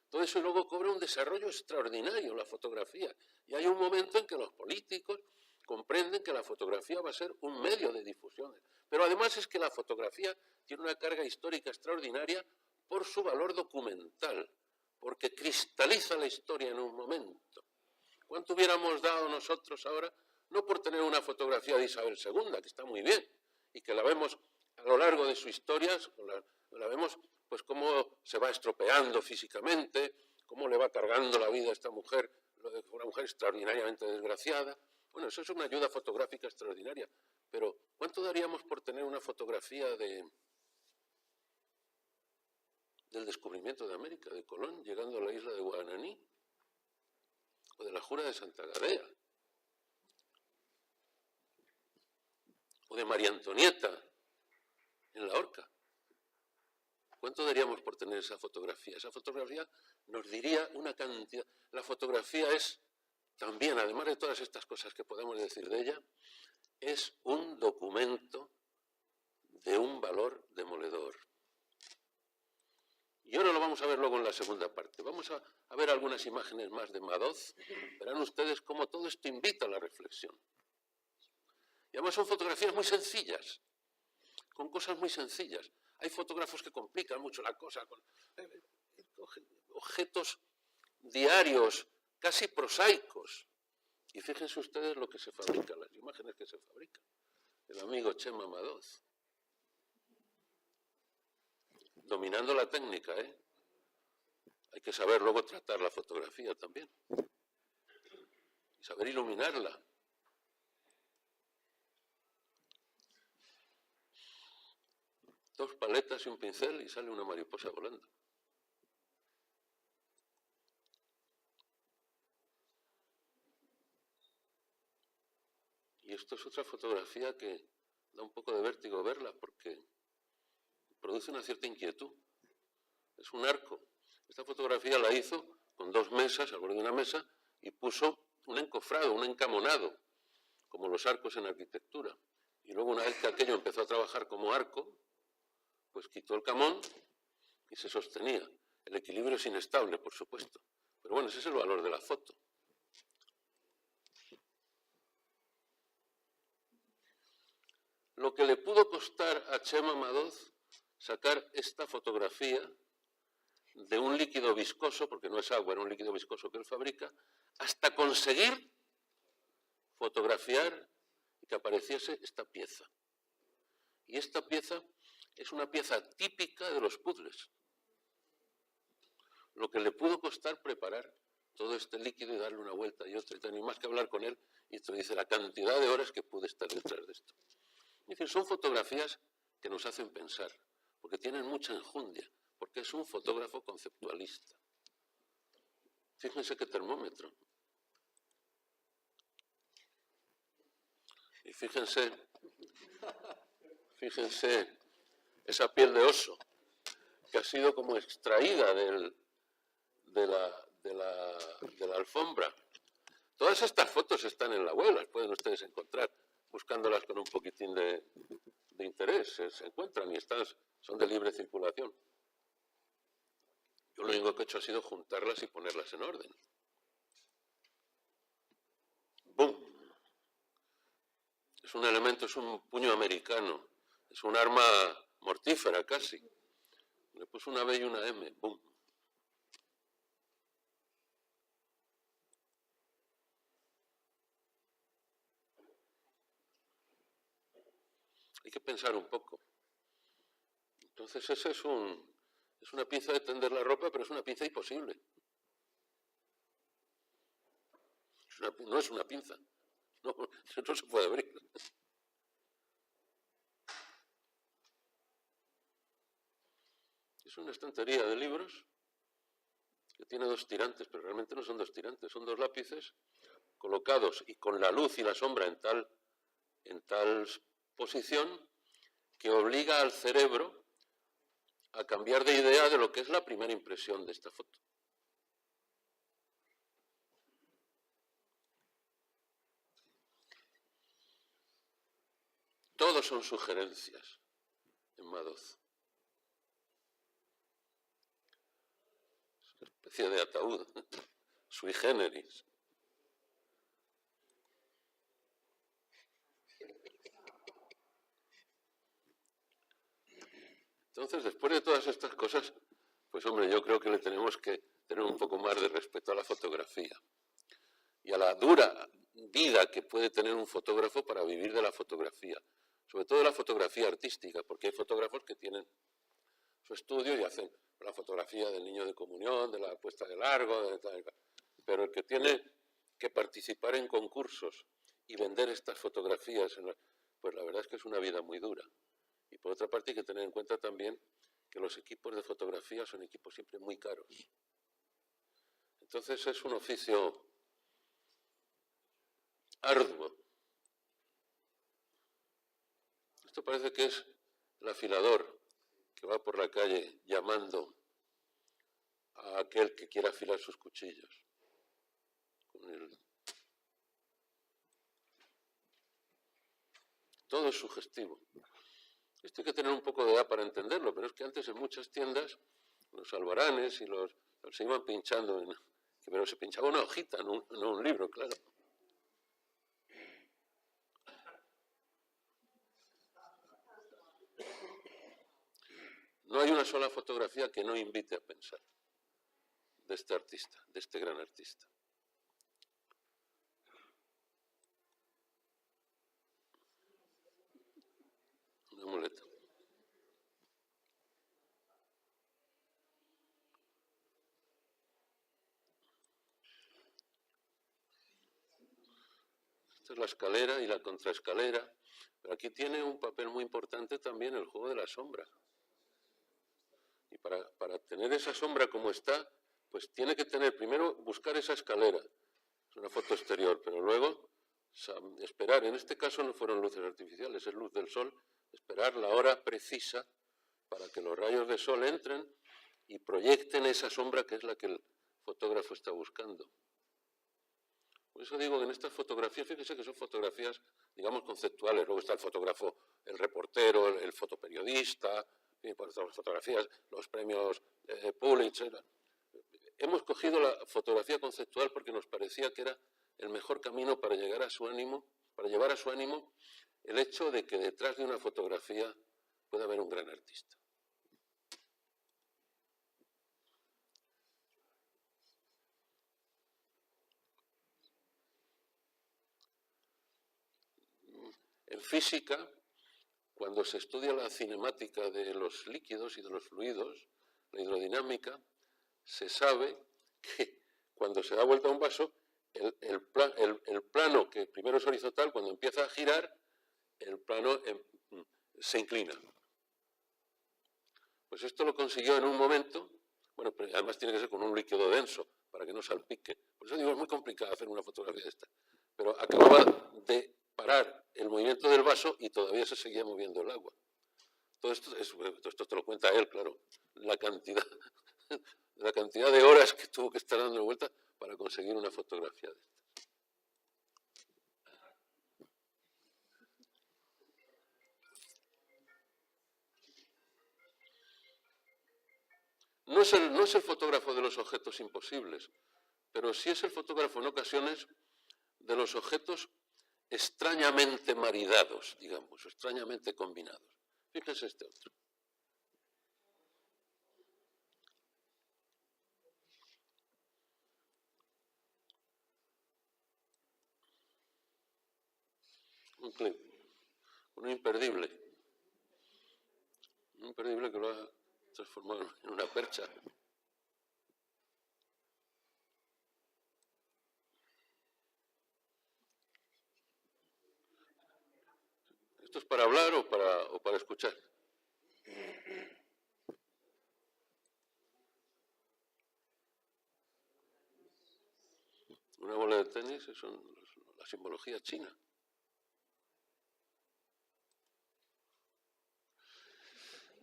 Todo eso luego cobra un desarrollo extraordinario, la fotografía. Y hay un momento en que los políticos comprenden que la fotografía va a ser un medio de difusión. Pero además es que la fotografía tiene una carga histórica extraordinaria por su valor documental, porque cristaliza la historia en un momento. ¿Cuánto hubiéramos dado nosotros ahora? No por tener una fotografía de Isabel II, que está muy bien, y que la vemos a lo largo de su historia, la vemos pues cómo se va estropeando físicamente, cómo le va cargando la vida a esta mujer, una mujer extraordinariamente desgraciada. Bueno, eso es una ayuda fotográfica extraordinaria, pero ¿cuánto daríamos por tener una fotografía del descubrimiento de América, de Colón, llegando a la isla de Guananí, o de la Jura de Santa Gadea, o de María Antonieta en la horca? ¿Cuánto daríamos por tener esa fotografía? Esa fotografía nos diría una cantidad. La fotografía es también, además de todas estas cosas que podemos decir de ella, es un documento de un valor demoledor. Y ahora lo vamos a ver luego en la segunda parte. Vamos a ver algunas imágenes más de Madoz. Verán ustedes cómo todo esto invita a la reflexión. Y además son fotografías muy sencillas, con cosas muy sencillas. Hay fotógrafos que complican mucho la cosa con objetos diarios, casi prosaicos. Y fíjense ustedes lo que se fabrica, las imágenes que se fabrican. El amigo Chema Madoz. dominando la técnica, ¿eh? Hay que saber luego tratar la fotografía también. Y saber iluminarla. Dos paletas y un pincel y sale una mariposa volando. Y esto es otra fotografía que da un poco de vértigo verla porque produce una cierta inquietud. Es un arco. Esta fotografía la hizo con dos mesas, al borde de una mesa, y puso un encofrado, un encamonado, como los arcos en arquitectura. Y luego, una vez que aquello empezó a trabajar como arco, pues quitó el camón y se sostenía. El equilibrio es inestable, por supuesto. Pero bueno, ese es el valor de la foto. Lo que le pudo costar a Chema Madoz sacar esta fotografía de un líquido viscoso, porque no es agua, era un líquido viscoso que él fabrica, hasta conseguir fotografiar y que apareciese esta pieza. Y esta pieza es una pieza típica de los puzzles. Lo que le pudo costar preparar todo este líquido y darle una vuelta y otra, y tenía más que hablar con él, y esto dice la cantidad de horas que pude estar detrás de esto. Es decir, son fotografías que nos hacen pensar, porque tienen mucha enjundia, porque es un fotógrafo conceptualista. Fíjense qué termómetro. Y fíjense esa piel de oso, que ha sido como extraída de la alfombra. Todas estas fotos están en la web, las pueden ustedes encontrar, buscándolas con un poquitín de interés. Se encuentran y son de libre circulación. Yo lo único que he hecho ha sido juntarlas y ponerlas en orden. ¡Bum! Es un elemento, es un puño americano, es un arma mortífera casi. Le puso una B y una M, ¡bum! Hay que pensar un poco. Entonces ese es una pinza de tender la ropa, pero es una pinza imposible. No es una pinza. No se puede abrir. Es una estantería de libros que tiene dos tirantes, pero realmente no son dos tirantes, son dos lápices colocados y con la luz y la sombra en tal posición que obliga al cerebro a cambiar de idea de lo que es la primera impresión de esta foto. Todos son sugerencias en Madoz. Es una especie de ataúd, sui generis. Entonces, después de todas estas cosas, pues hombre, yo creo que le tenemos que tener un poco más de respeto a la fotografía y a la dura vida que puede tener un fotógrafo para vivir de la fotografía, sobre todo de la fotografía artística, porque hay fotógrafos que tienen su estudio y hacen la fotografía del niño de comunión, de la puesta de largo, pero el que tiene que participar en concursos y vender estas fotografías, pues la verdad es que es una vida muy dura. Y por otra parte hay que tener en cuenta también que los equipos de fotografía son equipos siempre muy caros. Entonces es un oficio arduo. Esto parece que es el afilador que va por la calle llamando a aquel que quiera afilar sus cuchillos. Todo es sugestivo. Esto hay que tener un poco de edad para entenderlo, pero es que antes en muchas tiendas los albaranes y se iban pinchando, pero se pinchaba una hojita, no un libro, claro. No hay una sola fotografía que no invite a pensar de este artista, de este gran artista. Una muleta. Esta es la escalera y la contraescalera. Pero aquí tiene un papel muy importante también el juego de la sombra. Y para tener esa sombra como está, pues tiene que tener, primero, buscar esa escalera. Es una foto exterior, pero luego esperar. En este caso no fueron luces artificiales, es luz del sol. Esperar la hora precisa para que los rayos de sol entren y proyecten esa sombra que es la que el fotógrafo está buscando. Por eso digo que en estas fotografías, fíjense que son fotografías, digamos, conceptuales. Luego está el fotógrafo, el reportero, el fotoperiodista, y por las fotografías, los premios Pulitzer. Hemos cogido la fotografía conceptual porque nos parecía que era el mejor camino para llegar a su ánimo, para llevar a su ánimo el hecho de que detrás de una fotografía puede haber un gran artista. En física, cuando se estudia la cinemática de los líquidos y de los fluidos, la hidrodinámica, se sabe que cuando se da vuelta a un vaso, el plano, que primero es horizontal, cuando empieza a girar, el plano se inclina. Pues esto lo consiguió en un momento, bueno, pero además tiene que ser con un líquido denso, para que no salpique. Por eso digo, es muy complicado hacer una fotografía de esta. Pero acababa de parar el movimiento del vaso y todavía se seguía moviendo el agua. Todo esto te lo cuenta él, claro. La cantidad de horas que tuvo que estar dando vuelta para conseguir una fotografía de esta. No es el fotógrafo de los objetos imposibles, pero sí es el fotógrafo en ocasiones de los objetos extrañamente maridados, digamos, extrañamente combinados. Fíjense este otro. Un clip, un imperdible que lo ha transformado en una percha. ¿Esto es para hablar o para escuchar? Una bola de tenis, son la simbología china.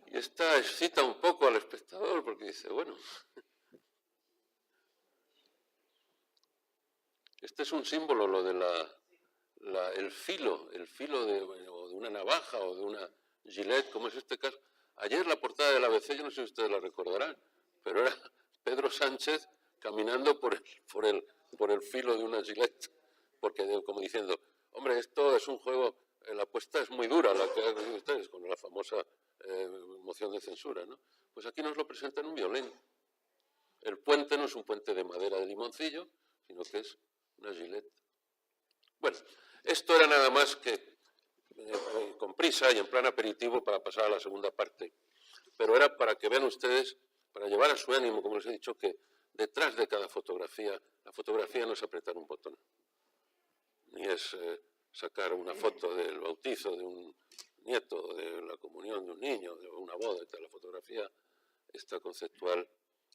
Y esta excita un poco al espectador porque dice, bueno, este es un símbolo, lo de el filo de una navaja o de una gilet, como es este caso. Ayer la portada del ABC, yo no sé si ustedes la recordarán, pero era Pedro Sánchez caminando por el filo de una gilet, porque como diciendo, hombre, esto es un juego, la apuesta es muy dura, la que hacen ustedes, con la famosa moción de censura, ¿no? Pues aquí nos lo presentan un violín. El puente no es un puente de madera de limoncillo, sino que es una gilet. Bueno, esto era nada más que con prisa y en plan aperitivo para pasar a la segunda parte. Pero era para que vean ustedes, para llevar a su ánimo, como les he dicho, que detrás de cada fotografía, la fotografía no es apretar un botón, ni es sacar una foto del bautizo de un nieto, de la comunión de un niño, de una boda, etc. La fotografía, esta conceptual,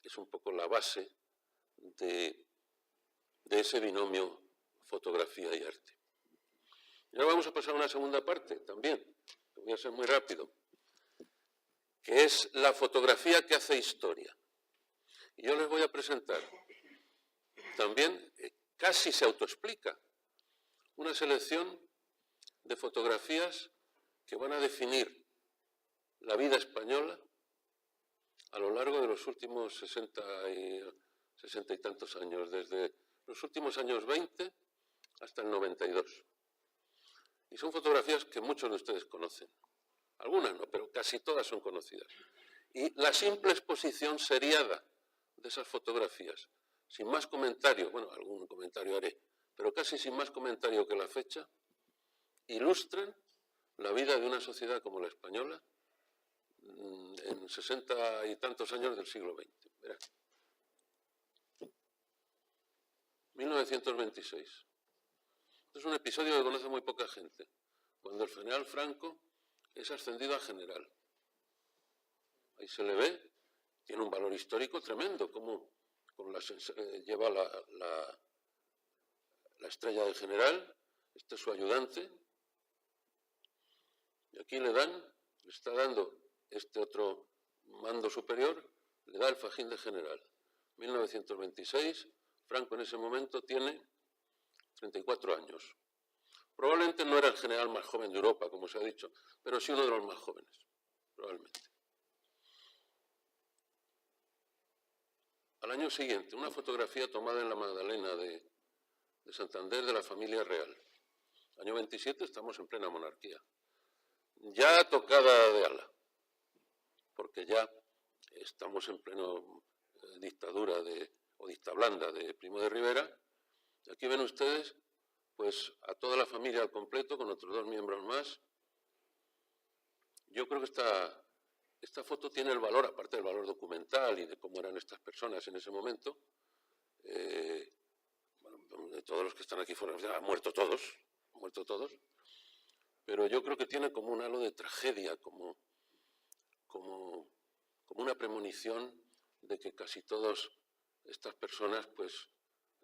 es un poco la base de ese binomio fotografía y arte. Y ahora vamos a pasar a una segunda parte también, que voy a ser muy rápido, que es la fotografía que hace historia. Y yo les voy a presentar también, casi se autoexplica, una selección de fotografías que van a definir la vida española a lo largo de los últimos 60 y tantos años, desde los últimos años 20 hasta el 92. Y son fotografías que muchos de ustedes conocen. Algunas no, pero casi todas son conocidas. Y la simple exposición seriada de esas fotografías, sin más comentario, bueno, algún comentario haré, pero casi sin más comentario que la fecha, ilustran la vida de una sociedad como la española en 60 y tantos años del siglo XX. Verá. 1926. Este es un episodio que conoce muy poca gente. Cuando el general Franco es ascendido a general. Ahí se le ve, tiene un valor histórico tremendo, como lleva la estrella de general, este es su ayudante, y aquí le está dando este otro mando superior, le da el fajín de general. 1926, Franco en ese momento tiene 34 años. Probablemente no era el general más joven de Europa, como se ha dicho, pero sí uno de los más jóvenes, probablemente. Al año siguiente, una fotografía tomada en la Magdalena de Santander de la familia real. Año 27, estamos en plena monarquía. Ya tocada de ala, porque ya estamos en pleno dictadura o dicta blanda de Primo de Rivera. Y aquí ven ustedes pues a toda la familia al completo, con otros 2 miembros más. Yo creo que esta foto tiene el valor, aparte del valor documental y de cómo eran estas personas en ese momento. Bueno, de todos los que están aquí fuera, han muerto todos, pero yo creo que tiene como un halo de tragedia, como una premonición de que casi todas estas personas pues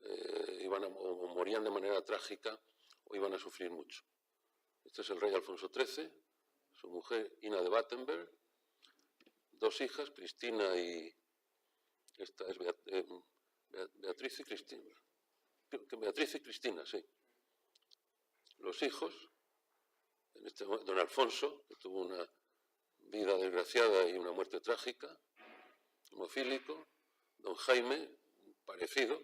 o morían de manera trágica o iban a sufrir mucho. Este es el rey Alfonso XIII, su mujer Ina de Battenberg, 2 hijas, Cristina y esta es Beatriz y Cristina. Beatriz y Cristina, sí. Los hijos, don Alfonso, que tuvo una vida desgraciada y una muerte trágica, hemofílico, don Jaime, parecido.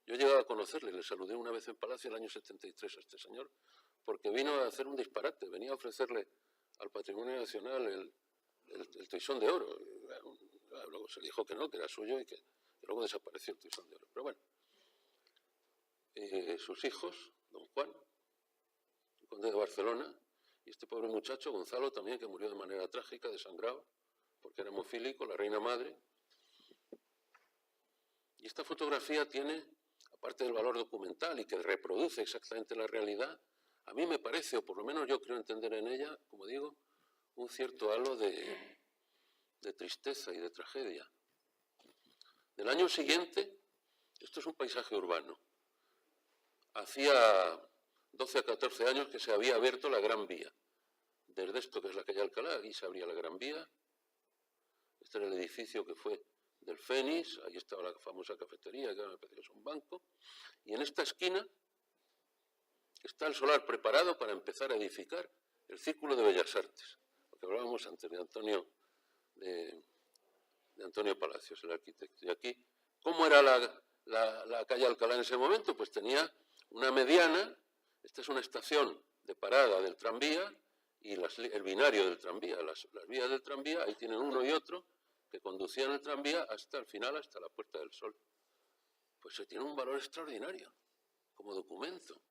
Yo he llegado a conocerle, le saludé una vez en Palacio el año 73 a este señor, porque vino a hacer un disparate, venía a ofrecerle al Patrimonio Nacional el Toisón de Oro. Luego se dijo que no, que era suyo y que luego desapareció el Toisón de Oro. Pero bueno, sus hijos, don Juan, el conde de Barcelona, y este pobre muchacho, Gonzalo, también, que murió de manera trágica, desangrado, porque era hemofílico, la reina madre. Y esta fotografía tiene, aparte del valor documental y que reproduce exactamente la realidad, a mí me parece, o por lo menos yo creo entender en ella, como digo, un cierto halo de tristeza y de tragedia. Del año siguiente, esto es un paisaje urbano. Hacía 12 a 14 años que se había abierto la Gran Vía. Desde esto, que es la calle Alcalá, aquí se abría la Gran Vía. Este era el edificio que fue del Fénix, ahí estaba la famosa cafetería, que ahora me parece que es un banco. Y en esta esquina está el solar preparado para empezar a edificar el Círculo de Bellas Artes, lo que hablábamos antes de Antonio Palacios, el arquitecto. Y aquí, ¿cómo era la calle Alcalá en ese momento? Pues tenía una mediana, esta es una estación de parada del tranvía y el binario del tranvía, las vías del tranvía, ahí tienen uno y otro, que conducían el tranvía hasta el final, hasta la Puerta del Sol. Pues se tiene un valor extraordinario como documento.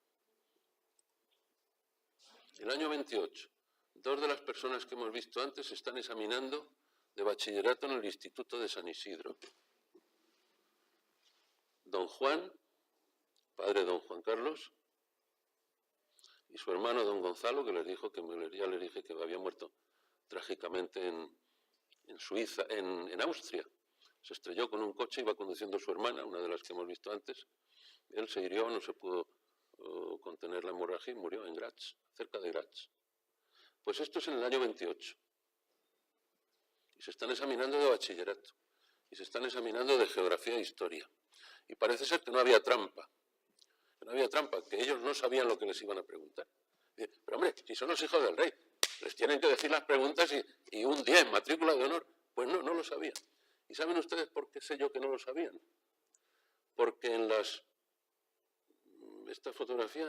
El año 28, 2 de las personas que hemos visto antes están examinando de bachillerato en el Instituto de San Isidro. Don Juan, padre de don Juan Carlos, y su hermano don Gonzalo, que les dijo que ya les dije que había muerto trágicamente en Suiza, en Austria. Se estrelló con un coche, iba conduciendo su hermana, una de las que hemos visto antes. Él se hirió, no se pudo contener la hemorragia y murió en Graz, cerca de Graz. Pues esto es en el año 28. Y se están examinando de bachillerato. Y se están examinando de geografía e historia. Y parece ser que no había trampa. Que ellos no sabían lo que les iban a preguntar. Pero hombre, si son los hijos del rey, les tienen que decir las preguntas y un 10, matrícula de honor. Pues no lo sabían. ¿Y saben ustedes por qué sé yo que no lo sabían? Porque en esta fotografía,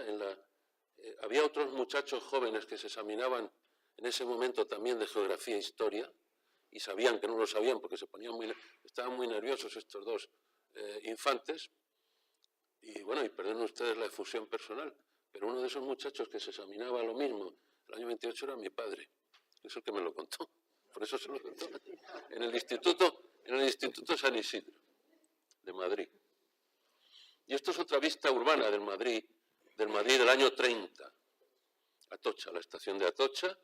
había otros muchachos jóvenes que se examinaban en ese momento también de geografía e historia y sabían que no lo sabían porque estaban muy nerviosos estos 2 infantes. Y bueno, y perdonen ustedes la efusión personal, pero uno de esos muchachos que se examinaba lo mismo el año 28 era mi padre, que es el que me lo contó. Por eso se lo contó. En el Instituto San Isidro de Madrid. Y esto es otra vista urbana del Madrid del Madrid del año 30. Atocha, la estación de Atocha.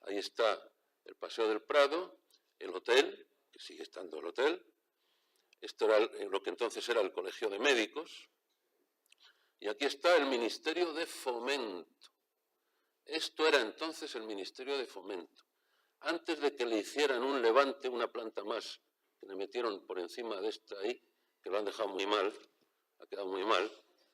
Ahí está el Paseo del Prado, el hotel, que sigue estando el hotel. Esto era lo que entonces era el Colegio de Médicos. Y aquí está el Ministerio de Fomento. Esto era entonces el Ministerio de Fomento. Antes de que le hicieran un levante, una planta más, que le metieron por encima de esta ahí, que lo han dejado muy mal, ha quedado muy mal,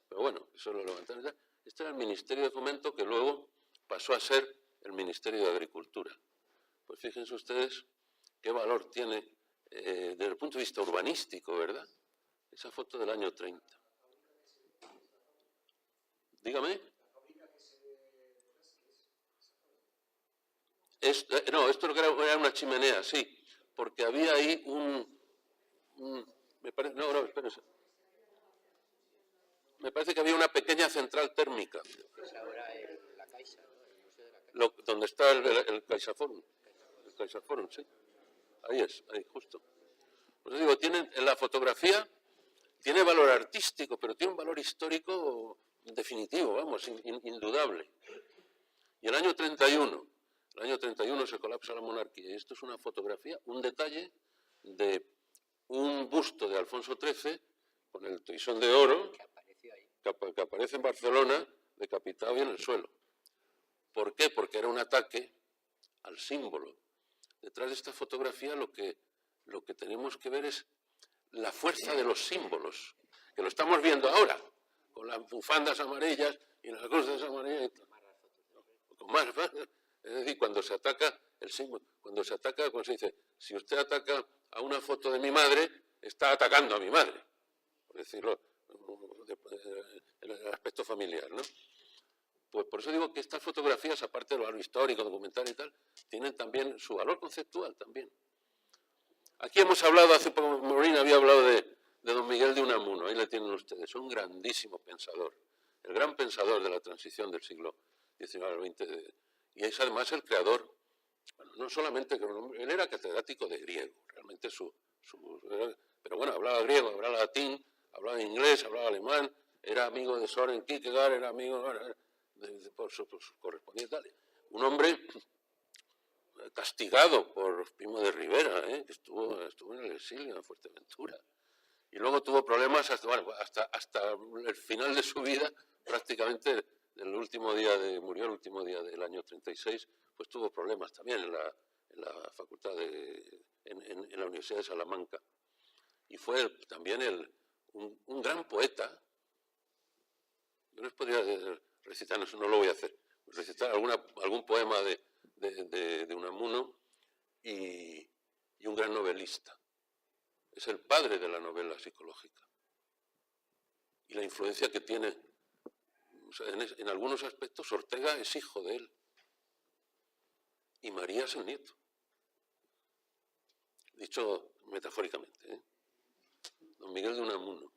pero bueno, eso lo levantaron ya. Este era el Ministerio de Fomento que luego pasó a ser el Ministerio de Agricultura. Pues fíjense ustedes qué valor tiene desde el punto de vista urbanístico, ¿verdad? Esa foto del año 30. Dígame. No, esto era una chimenea, sí, porque había ahí me parece que había una pequeña central térmica. Es ahora la Caixa, ¿no? El Museo de la Caixa. Donde está el CaixaForum. El CaixaForum, sí. Ahí es, ahí justo. Pues digo, en la fotografía tiene valor artístico, pero tiene un valor histórico definitivo, vamos, indudable. Y el año 31 se colapsa la monarquía. Y esto es una fotografía, un detalle de un busto de Alfonso XIII con el toisón de oro que aparece en Barcelona, decapitado y en el suelo. ¿Por qué? Porque era un ataque al símbolo. Detrás de esta fotografía lo que tenemos que ver es la fuerza de los símbolos, que lo estamos viendo ahora, con las bufandas amarillas y las cruces amarillas. Es decir, cuando se ataca el símbolo, cuando se dice, si usted ataca a una foto de mi madre, está atacando a mi madre, por decirlo en el aspecto familiar, ¿no? Pues por eso digo que estas fotografías, aparte del valor histórico, documental y tal, tienen también su valor conceptual también. Aquí hemos hablado, hace poco Maureen había hablado de don Miguel de Unamuno, ahí le tienen ustedes, un grandísimo pensador, el gran pensador de la transición del siglo XIX al XX, y es además el creador, bueno, no solamente, él era catedrático de griego, realmente pero bueno, hablaba griego, hablaba latín, hablaba inglés, hablaba alemán, era amigo de Søren Kierkegaard, era amigo por su correspondiente tal. Un hombre castigado por Primo de Rivera, que estuvo en el exilio en Fuerteventura. Y luego tuvo problemas hasta el final de su vida, prácticamente murió el último día del año 36, pues tuvo problemas también en la facultad en la Universidad de Salamanca. Y fue también un gran poeta. Yo les podría recitar, no lo voy a hacer, recitar algún poema de Unamuno y un gran novelista. Es el padre de la novela psicológica. Y la influencia que tiene, o sea, en algunos aspectos, Ortega es hijo de él. Y María es el nieto. Dicho metafóricamente, ¿eh? Don Miguel de Unamuno.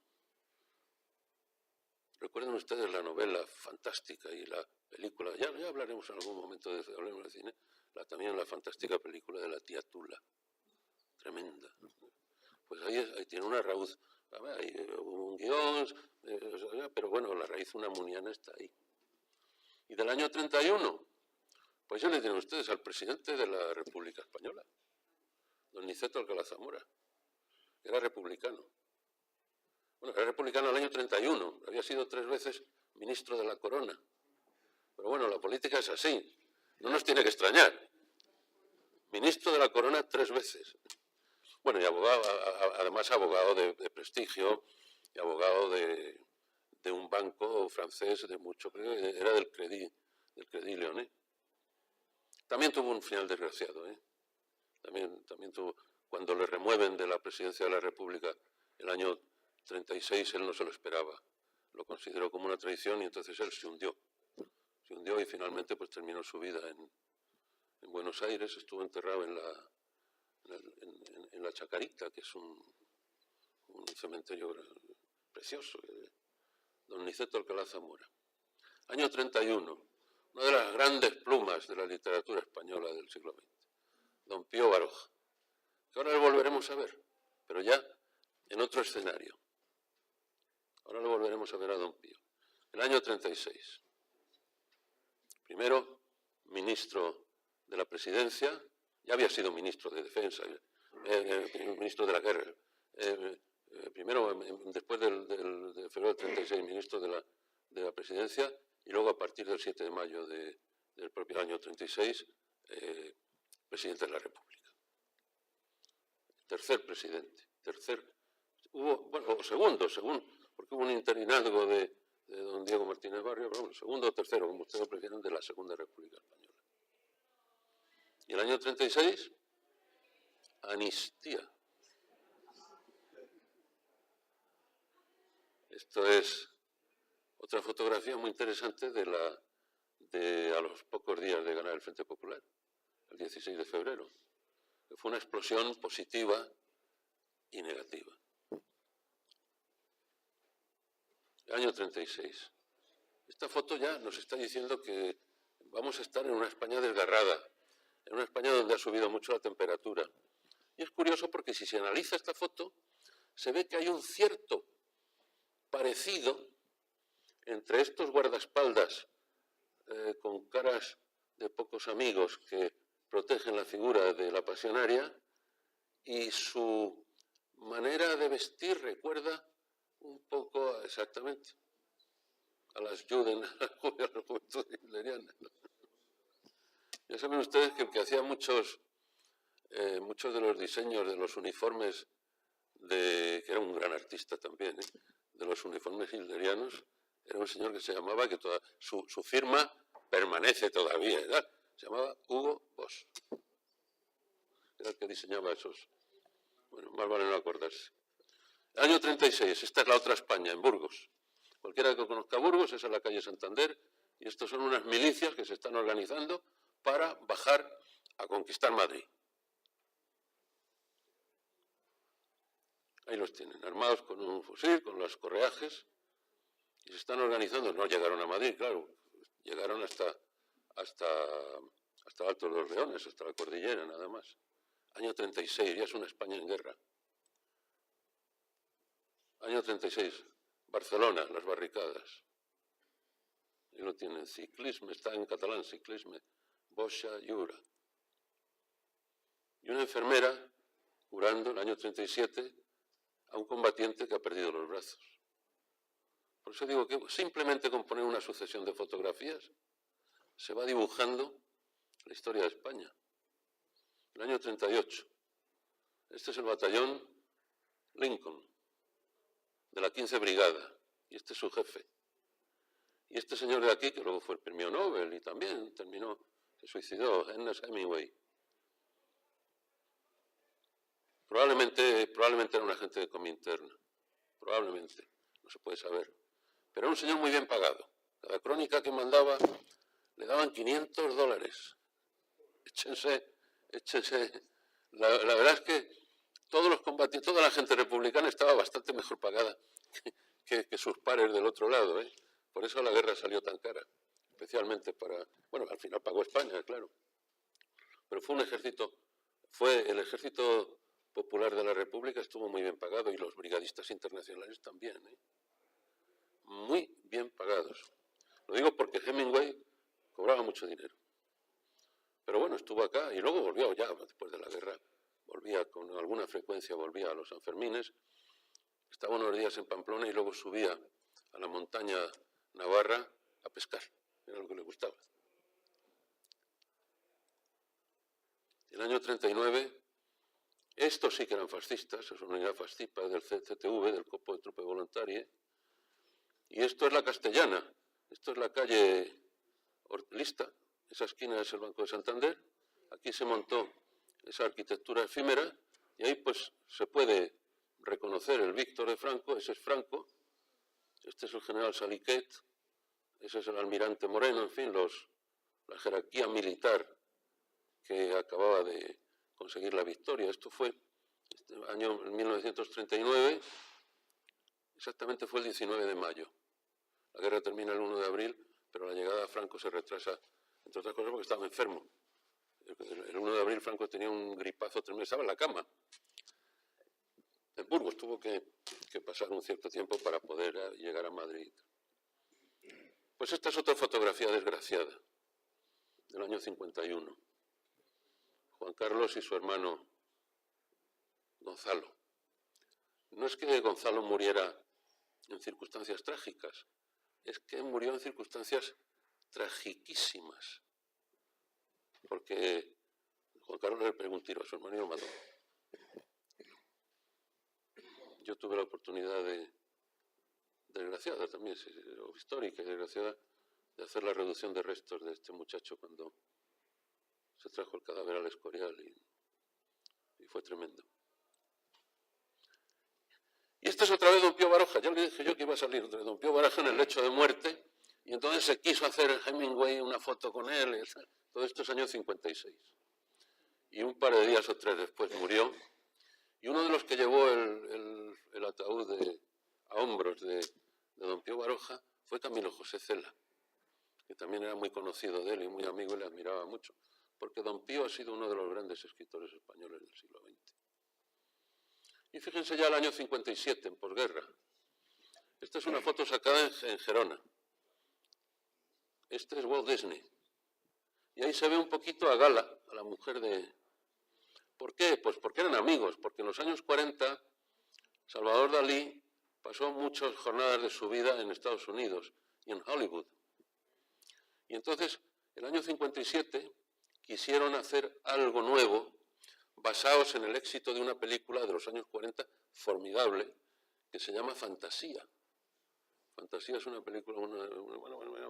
¿Recuerdan ustedes la novela fantástica y la película? Ya hablaremos en algún momento hablemos de cine. También la fantástica película de la tía Tula. Tremenda. Pues ahí tiene una raíz, hay un guión, pero bueno, la raíz unamuniana está ahí. Y del año 31, pues ya le tienen ustedes al presidente de la República Española, don Niceto Alcalá Zamora, que era republicano. Bueno, era republicano el año 31, había sido 3 veces ministro de la Corona. Pero bueno, la política es así, no nos tiene que extrañar. Ministro de la Corona 3 veces. Bueno, y abogado, además abogado de prestigio y abogado de un banco francés de mucho, era del Crédit Lyonnais. También tuvo un final desgraciado, ¿eh? También tuvo, cuando le remueven de la presidencia de la República el año 36, él no se lo esperaba, lo consideró como una traición y entonces él se hundió y finalmente pues terminó su vida en Buenos Aires, estuvo enterrado en la Chacarita, que es un cementerio precioso, don Niceto Alcalá Zamora. Año 31, una de las grandes plumas de la literatura española del siglo XX, don Pío Baroja, que ahora le volveremos a ver, pero ya en otro escenario. Ahora lo volveremos a ver a don Pío, El año 36. Primero, ministro de la Presidencia, ya había sido ministro de Defensa, ministro de la Guerra. Primero, después de febrero del 36, ministro de la Presidencia, y luego a partir del 7 de mayo del propio año 36, presidente de la República. Tercer presidente. Segundo, porque hubo un interinazgo de don Diego Martínez Barrio, pero bueno, segundo o tercero, como ustedes lo prefieran, de la Segunda República Española. Y el año 36, amnistía. Esto es otra fotografía muy interesante a los pocos días de ganar el Frente Popular, el 16 de febrero, que fue una explosión positiva y negativa. El año 36. Esta foto ya nos está diciendo que vamos a estar en una España desgarrada, en una España donde ha subido mucho la temperatura. Y es curioso porque si se analiza esta foto, se ve que hay un cierto parecido entre estos guardaespaldas con caras de pocos amigos que protegen la figura de la pasionaria y su manera de vestir recuerda un poco exactamente a las Juden, a la juventud hitleriana. Ya saben ustedes que el que hacía muchos de los diseños de los uniformes, que era un gran artista también, de los uniformes hitlerianos, era un señor que se llamaba, que su firma permanece todavía, ¿verdad? Se llamaba Hugo Boss. Era el que diseñaba esos. Bueno, más vale no acordarse. El año 36, esta es la otra España, en Burgos. Cualquiera que conozca Burgos, esa es la calle Santander, y estos son unas milicias que se están organizando para bajar a conquistar Madrid. Ahí los tienen, armados con un fusil, con los correajes, y se están organizando. No llegaron a Madrid, claro, llegaron hasta Alto de los Leones, hasta la cordillera, nada más. Año 36, ya es una España en guerra. Año 36, Barcelona, las barricadas. Ahí lo tienen, ciclisme, está en catalán, ciclisme, boxa llura. Y una enfermera curando el año 37 a un combatiente que ha perdido los brazos. Por eso digo que simplemente con poner una sucesión de fotografías se va dibujando la historia de España. El año 38. Este es el batallón Lincoln, de la 15 Brigada, y este es su jefe. Y este señor de aquí, que luego fue el premio Nobel y también se suicidó, Ernest Hemingway. Probablemente era un agente de Comintern, probablemente, no se puede saber. Pero era un señor muy bien pagado. Cada crónica que mandaba le daban $500. Échense. La verdad es que todos los combatientes, toda la gente republicana estaba bastante mejor pagada que sus pares del otro lado, ¿eh? Por eso la guerra salió tan cara, especialmente bueno, al final pagó España, claro. Pero fue el ejército popular de la República estuvo muy bien pagado y los brigadistas internacionales también, ¿eh? Muy bien pagados. Lo digo porque Hemingway cobraba mucho dinero. Pero bueno, estuvo acá y luego volvió ya, después de la guerra, volvía con alguna frecuencia, volvía a los Sanfermines, estaba unos días en Pamplona y luego subía a la montaña navarra a pescar, era lo que le gustaba. El año 39, estos sí que eran fascistas, es una unidad fascista del CCTV, del Corpo de Trupe Voluntarie, y esto es la Castellana, esto es la calle Lista, esa esquina es el Banco de Santander, aquí se montó esa arquitectura efímera y ahí pues se puede reconocer el Víctor de Franco, ese es Franco, este es el general Saliquet, ese es el almirante Moreno, en fin, la jerarquía militar que acababa de conseguir la victoria. Esto fue año 1939, exactamente fue el 19 de mayo. La guerra termina el 1 de abril, pero la llegada a Franco se retrasa, entre otras cosas porque estaba enfermo. El 1 de abril Franco tenía un gripazo tremendo, estaba en la cama. En Burgos tuvo que pasar un cierto tiempo para poder llegar a Madrid. Pues esta es otra fotografía desgraciada, del año 51. Juan Carlos y su hermano Gonzalo. No es que Gonzalo muriera en circunstancias trágicas, es que murió en circunstancias tragiquísimas, porque Juan Carlos le pegó un tiro a su hermano y lo mató. Yo tuve la oportunidad desgraciada también, o histórica y desgraciada, de hacer la reducción de restos de este muchacho cuando se trajo el cadáver al Escorial y fue tremendo. Y esta es otra vez don Pío Baroja. Ya le dije yo que iba a salir de don Pío Baroja en el lecho de muerte y entonces se quiso hacer Hemingway una foto con él. Todo esto es año 56. Y un par de días o 3 después murió. Y uno de los que llevó el ataúd a hombros de don Pío Baroja fue Camilo José Cela, que también era muy conocido de él y muy amigo y le admiraba mucho, porque don Pío ha sido uno de los grandes escritores españoles del siglo XX. Y fíjense ya el año 57, en posguerra. Esta es una foto sacada en Gerona. Este es Walt Disney. Y ahí se ve un poquito a Gala, a la mujer de... ¿Por qué? Pues porque eran amigos, porque en los años 40 Salvador Dalí pasó muchas jornadas de su vida en Estados Unidos y en Hollywood. Y entonces, el año 57, quisieron hacer algo nuevo, basados en el éxito de una película de los años 40, formidable, que se llama Fantasía. Fantasía es una película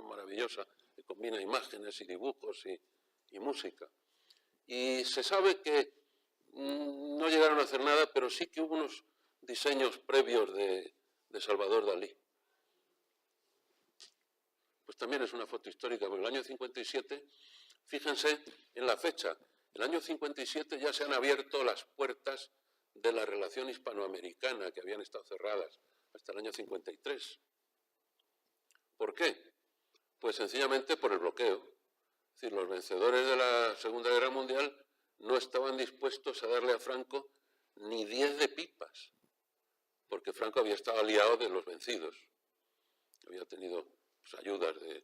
maravillosa, que combina imágenes y dibujos y música. Y se sabe que no llegaron a hacer nada, pero sí que hubo unos diseños previos de Salvador Dalí. Pues también es una foto histórica, porque el año 57, fíjense en la fecha, el año 57 ya se han abierto las puertas de la relación hispanoamericana, que habían estado cerradas hasta el año 53. ¿Por qué? Pues sencillamente por el bloqueo. Es decir, los vencedores de la Segunda Guerra Mundial no estaban dispuestos a darle a Franco ni 10 de pipas, porque Franco había estado aliado de los vencidos. Había tenido pues, ayudas de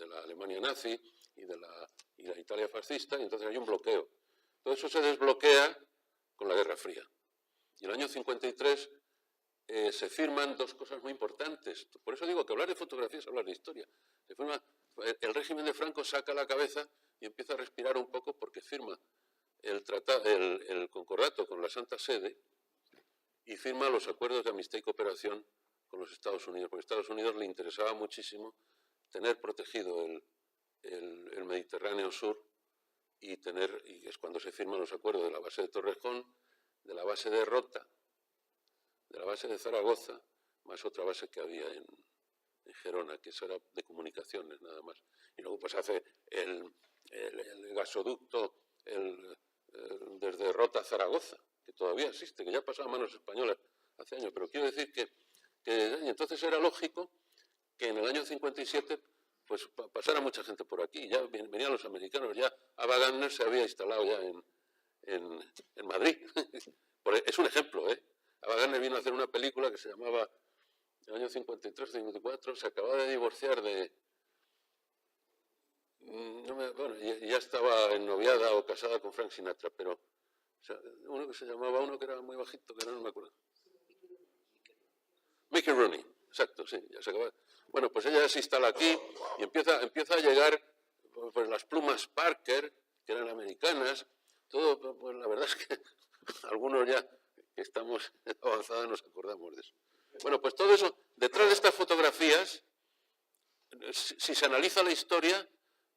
la Alemania nazi y de la Italia fascista, y entonces hay un bloqueo. Todo eso se desbloquea con la Guerra Fría. Y en el año 53 se firman dos cosas muy importantes. Por eso digo que hablar de fotografía es hablar de historia. Se firma, el régimen de Franco saca la cabeza y empieza a respirar un poco porque firma el concordato con la Santa Sede y firma los acuerdos de amistad y cooperación con los Estados Unidos, porque a Estados Unidos le interesaba muchísimo tener protegido el Mediterráneo Sur y es cuando se firman los acuerdos de la base de Torrejón, de la base de Rota, de la base de Zaragoza, más otra base que había en Gerona, que eso era de comunicaciones nada más. Y luego pues hace el gasoducto desde Rota a Zaragoza, que todavía existe, que ya pasó a manos españolas hace años. Pero quiero decir que entonces era lógico que en el año 57 pues pasara mucha gente por aquí. Ya venían los americanos, ya Ava Gardner se había instalado ya en Madrid. Es un ejemplo, ¿eh? Ava Gardner vino a hacer una película que se llamaba, en el año 53-54, se acababa de divorciar bueno, ya estaba ennoviada o casada con Frank Sinatra, pero o sea, uno que era muy bajito, que no me acuerdo. Mickey Rooney, exacto, sí, ya se acaba. Bueno, pues ella se instala aquí y empieza a llegar pues, las plumas Parker, que eran americanas, todo, pues la verdad es que algunos ya que estamos avanzados nos acordamos de eso. Bueno, pues todo eso, detrás de estas fotografías, si se analiza la historia,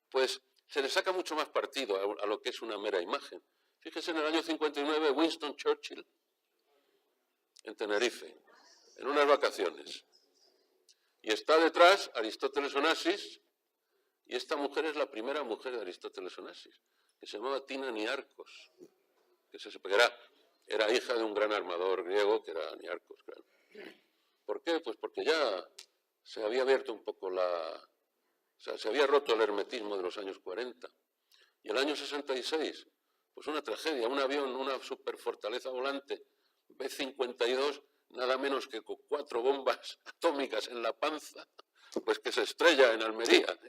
pues se le saca mucho más partido a lo que es una mera imagen. Fíjese en el año 59, Winston Churchill, en Tenerife, en unas vacaciones. Y está detrás Aristóteles Onassis, y esta mujer es la primera mujer de Aristóteles Onassis, que se llamaba Tina Niarcos, que era hija de un gran armador griego que era Niarcos, claro. ¿Por qué? Pues porque ya se había abierto un poco se había roto el hermetismo de los años 40. Y el año 66, pues una tragedia, un avión, una superfortaleza volante, B-52, nada menos que con 4 bombas atómicas en la panza, pues que se estrella en Almería.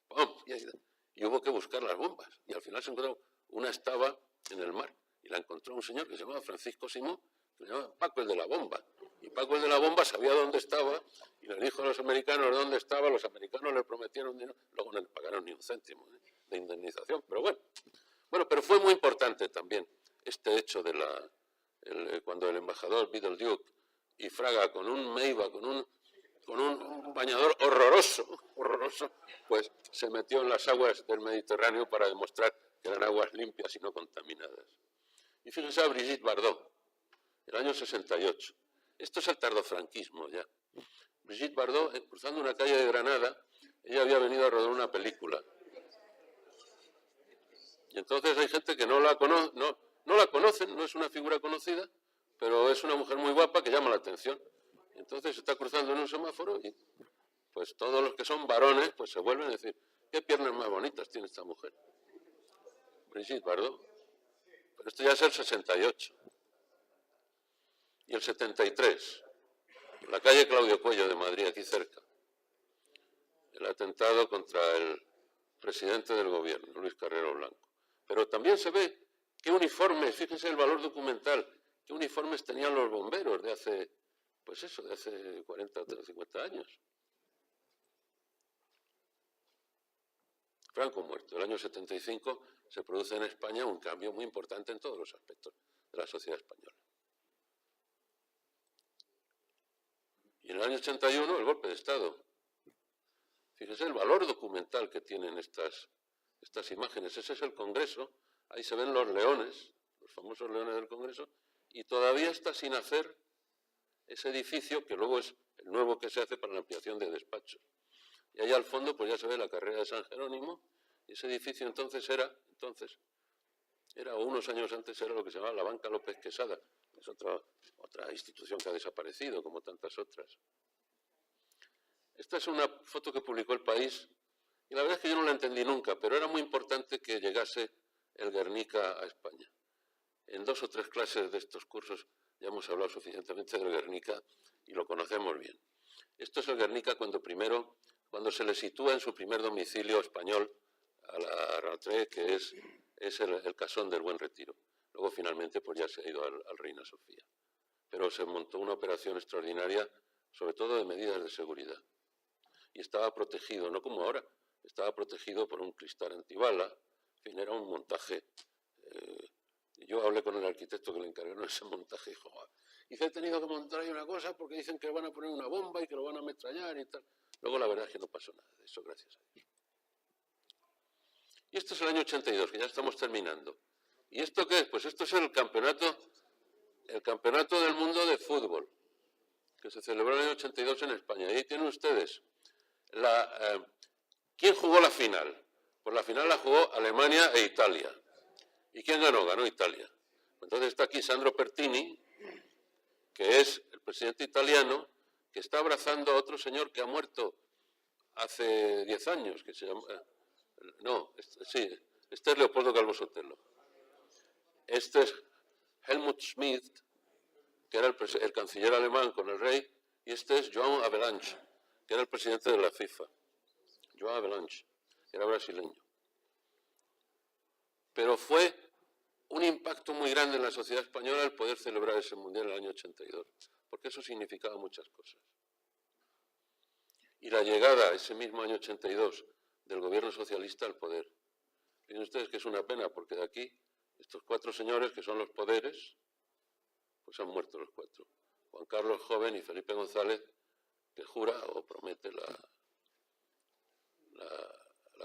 ¡Pum! Y hubo que buscar las bombas. Y al final se encontró, una estaba en el mar, y la encontró un señor que se llamaba Francisco Simón, que se llamaba Paco el de la bomba. Y Paco el de la bomba sabía dónde estaba, y le dijo a los americanos dónde estaba, los americanos le prometieron dinero, luego no le pagaron ni un céntimo de indemnización. Pero bueno, pero fue muy importante también este hecho de cuando el embajador Videlduc y Fraga con un Meiba, con un bañador horroroso, pues se metió en las aguas del Mediterráneo para demostrar que eran aguas limpias y no contaminadas. Y fíjense a Brigitte Bardot, el año 68. Esto es el tardofranquismo ya. Brigitte Bardot, cruzando una calle de Granada, ella había venido a rodar una película. Y entonces hay gente que no la conocen, no es una figura conocida, pero es una mujer muy guapa que llama la atención. Entonces se está cruzando en un semáforo y pues todos los que son varones pues se vuelven a decir, ¿qué piernas más bonitas tiene esta mujer? Brigitte Bardot. Pero esto ya es el 68. Y el 73, en la calle Claudio Cuello de Madrid, aquí cerca, el atentado contra el presidente del gobierno, Luis Carrero Blanco. Pero también se ve qué uniformes, fíjense el valor documental, qué uniformes tenían los bomberos de hace, pues eso, de hace 40 o 50 años. Franco muerto. El año 75 se produce en España un cambio muy importante en todos los aspectos de la sociedad española. Y en el año 81 el golpe de Estado. Fíjense el valor documental que tienen estas imágenes. Ese es el Congreso, ahí se ven los leones, los famosos leones del Congreso, y todavía está sin hacer ese edificio que luego es el nuevo que se hace para la ampliación de despachos. Y allá al fondo pues ya se ve la carrera de San Jerónimo, y ese edificio entonces era, o unos años antes era lo que se llamaba la Banca López Quesada, es otra institución que ha desaparecido, como tantas otras. Esta es una foto que publicó El País, y la verdad es que yo no la entendí nunca, pero era muy importante que llegase el Guernica a España. En 2 o 3 clases de estos cursos ya hemos hablado suficientemente del Guernica y lo conocemos bien. Esto es el Guernica cuando se le sitúa en su primer domicilio español a la Ratré, que es el Casón del Buen Retiro. Luego finalmente pues ya se ha ido al Reina Sofía. Pero se montó una operación extraordinaria, sobre todo de medidas de seguridad. Y estaba protegido, no como ahora, estaba protegido por un cristal antibala, en fin, era un montaje. Yo hablé con el arquitecto que le encargaron ese montaje y dijo, dice, he tenido que montar ahí una cosa porque dicen que van a poner una bomba y que lo van a ametrallar y tal. Luego la verdad es que no pasó nada de eso, gracias a Dios. Y esto es el año 82, que ya estamos terminando. ¿Y esto qué es? Pues esto es el campeonato del mundo de fútbol, que se celebró en el año 82 en España. Y ahí tienen ustedes ¿quién jugó la final? Pues la final la jugó Alemania e Italia. ¿Y quién ganó? Ganó Italia. Entonces está aquí Sandro Pertini, que es el presidente italiano, que está abrazando a otro señor que ha muerto hace 10 años, que se llama... este es Leopoldo Calvo Sotelo. Este es Helmut Schmidt, que era el canciller alemán con el rey, y este es João Havelange, que era el presidente de la FIFA. João Havelange, que era brasileño. Pero fue un impacto muy grande en la sociedad española el poder celebrar ese mundial en el año 82, porque eso significaba muchas cosas. Y la llegada ese mismo año 82 del gobierno socialista al poder. Miren ustedes que es una pena, porque de aquí, estos 4 señores que son los poderes, pues han muerto los 4. Juan Carlos Joven y Felipe González, que jura o promete la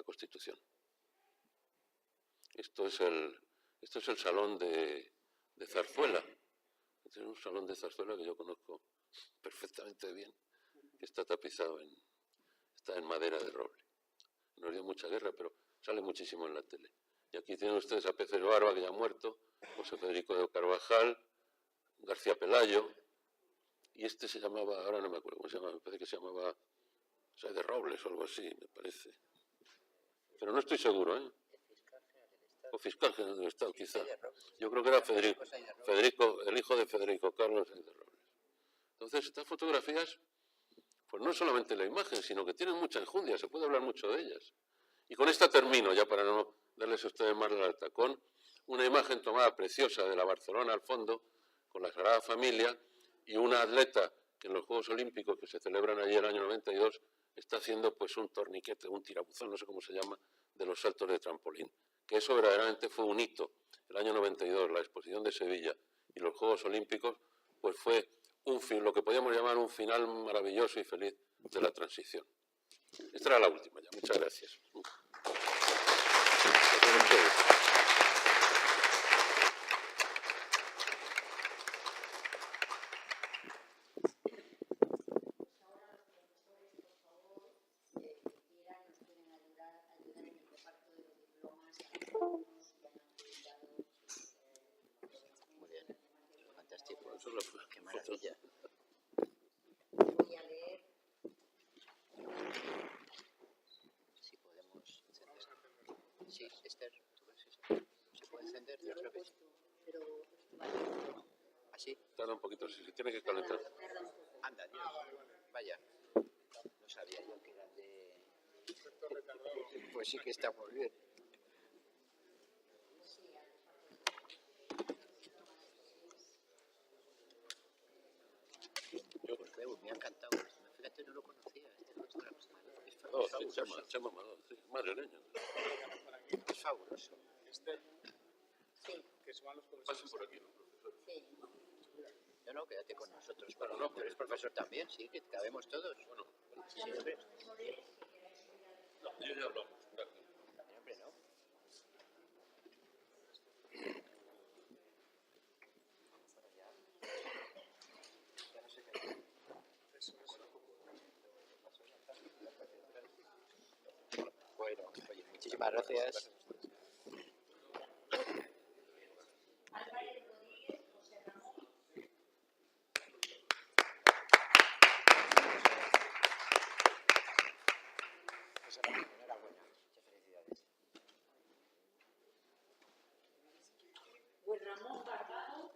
Constitución. Esto es el salón de Zarzuela. Este es un salón de Zarzuela que yo conozco perfectamente bien, que está tapizado está en madera de roble. Nos dio mucha guerra, pero sale muchísimo en la tele. Y aquí tienen ustedes a Peces Barba, que ya ha muerto, José Federico de Carvajal, García Pelayo, y este se llamaba, ahora no me acuerdo cómo se llamaba, me parece que se llamaba, o sea, de Robles o algo así, me parece. Pero no estoy seguro, ¿eh? O fiscal general del Estado, quizá. Yo creo que era Federico, el hijo de Federico Carlos de Robles. Entonces, estas fotografías pues no es solamente la imagen, sino que tienen mucha enjundia, se puede hablar mucho de ellas. Y con esta termino, ya para no darles a ustedes más la alta, con una imagen tomada preciosa de la Barcelona al fondo, con la Sagrada Familia, y una atleta que en los Juegos Olímpicos que se celebran allí el año 92 está haciendo pues un torniquete, un tirabuzón, no sé cómo se llama, de los saltos de trampolín. Que eso verdaderamente fue un hito. El año 92, la exposición de Sevilla y los Juegos Olímpicos, pues fue lo que podíamos llamar un final maravilloso y feliz de la transición. Esta era la última ya. Muchas gracias. Muy bien, fantástico. Qué maravilla. Voy a leer. Si podemos encender. Sí, Esther, ¿tú ves eso? ¿Se puede encender? Yo creo que sí. Pero ¿Así? Tarda un poquito, si se tiene que calentar. Anda, Dios. Vaya. No sabía yo que era de... Pues sí que está muy bien. Yo pues veo, me ha encantado. Fíjate, no lo conocía. Este nuestro Oh, sí, Chema Amador, sí, madrileño. Es fabuloso. Pasen por aquí, ¿no, profesor? No, quédate con nosotros. Bueno, no, tú eres profesor también, sí, que cabemos todos. Bueno, sí, hombre. No, yo ya hablamos. Gracias. Hombre, no. Bueno, oye, muchísimas gracias. Enhorabuena, muchas felicidades. Luis Ramón Barbado.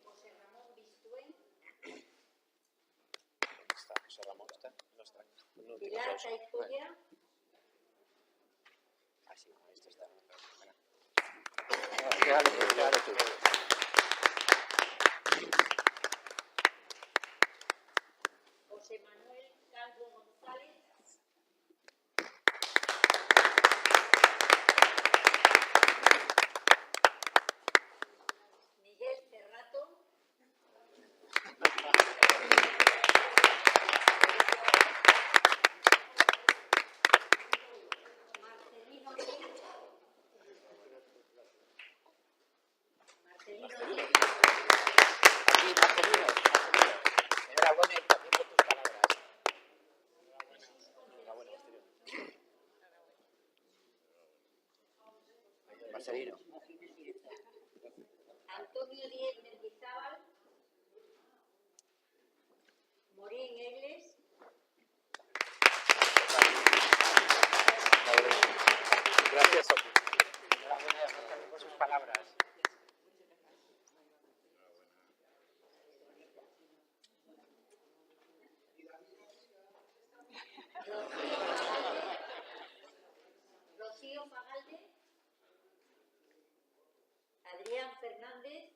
José Ramón Bistuén. ¿Dónde está? José Ramón está. No está. Pilar Taicoya. Ah, sí, esto está. Bueno. Claro, tú. José Manuel Calvo González. Miguel Cerrato. Marcelino Gil. Sí, Marcelino. Enhorabuena y también por tus palabras. Enhorabuena, Marcelino. Antonio Díez Mendizábal. Morín Egles. Gracias a ti. Enhorabuena también por sus palabras. Rocío Fagalde. Adrián Fernández.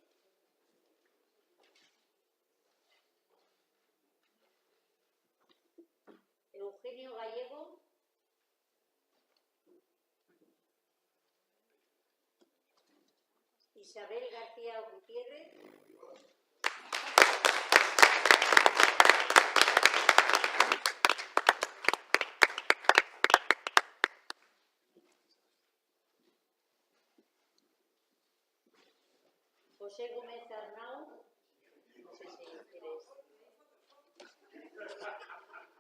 Eugenio Gallego. Isabel García Gutiérrez. José Gómez Arnau. No sé si quieres.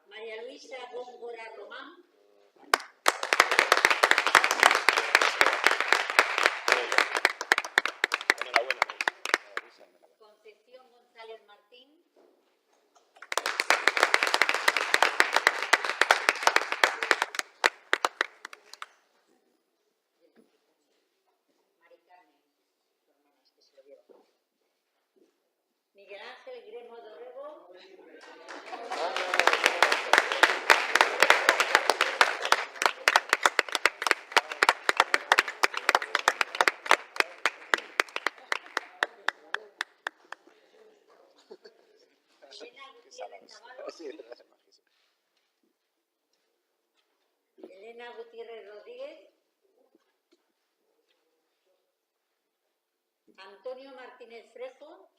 María Luisa Góngora Román. Enhorabuena. Concepción González Martín. Gremo Dorrego. Elena Gutiérrez Rodríguez. Antonio Martínez Frejo.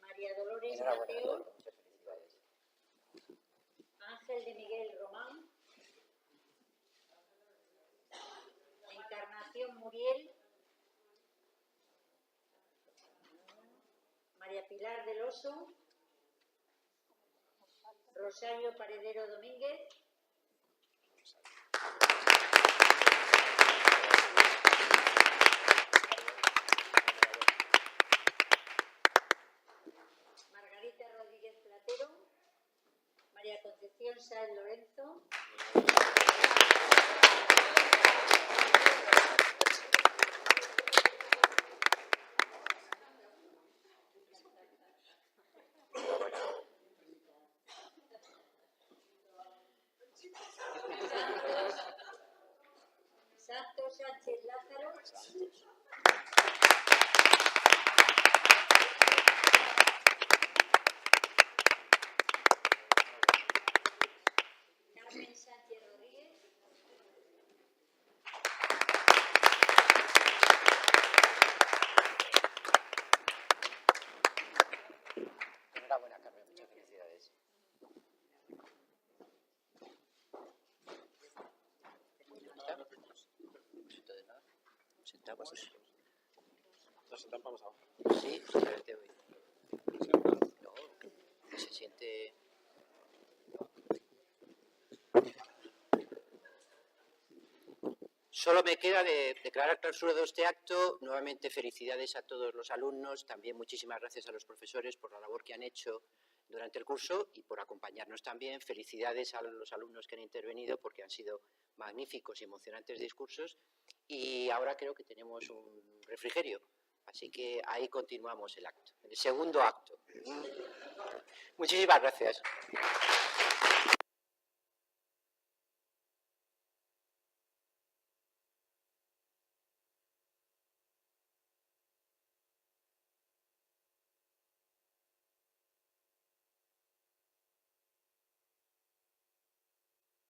María Dolores Mateo. Ángel de Miguel Román. Encarnación Muriel. María Pilar del Oso. Rosario Paredero Domínguez. Margarita Rodríguez Platero. María Concepción Sáenz Lorenzo. Santos Sánchez Lázaro. Carmen Sánchez Rodríguez. Enhorabuena, Carmen, muchas felicidades. Entonces, nada, sentamos. Nos sentamos ahora. Sí, simplemente hoy. No, que se siente. Solo me queda declarar clausura de este acto. Nuevamente felicidades a todos los alumnos, también muchísimas gracias a los profesores por la labor que han hecho durante el curso y por acompañarnos también. Felicidades a los alumnos que han intervenido porque han sido magníficos y emocionantes discursos. Y ahora creo que tenemos un refrigerio, así que ahí continuamos el acto, el segundo acto. Muchísimas gracias.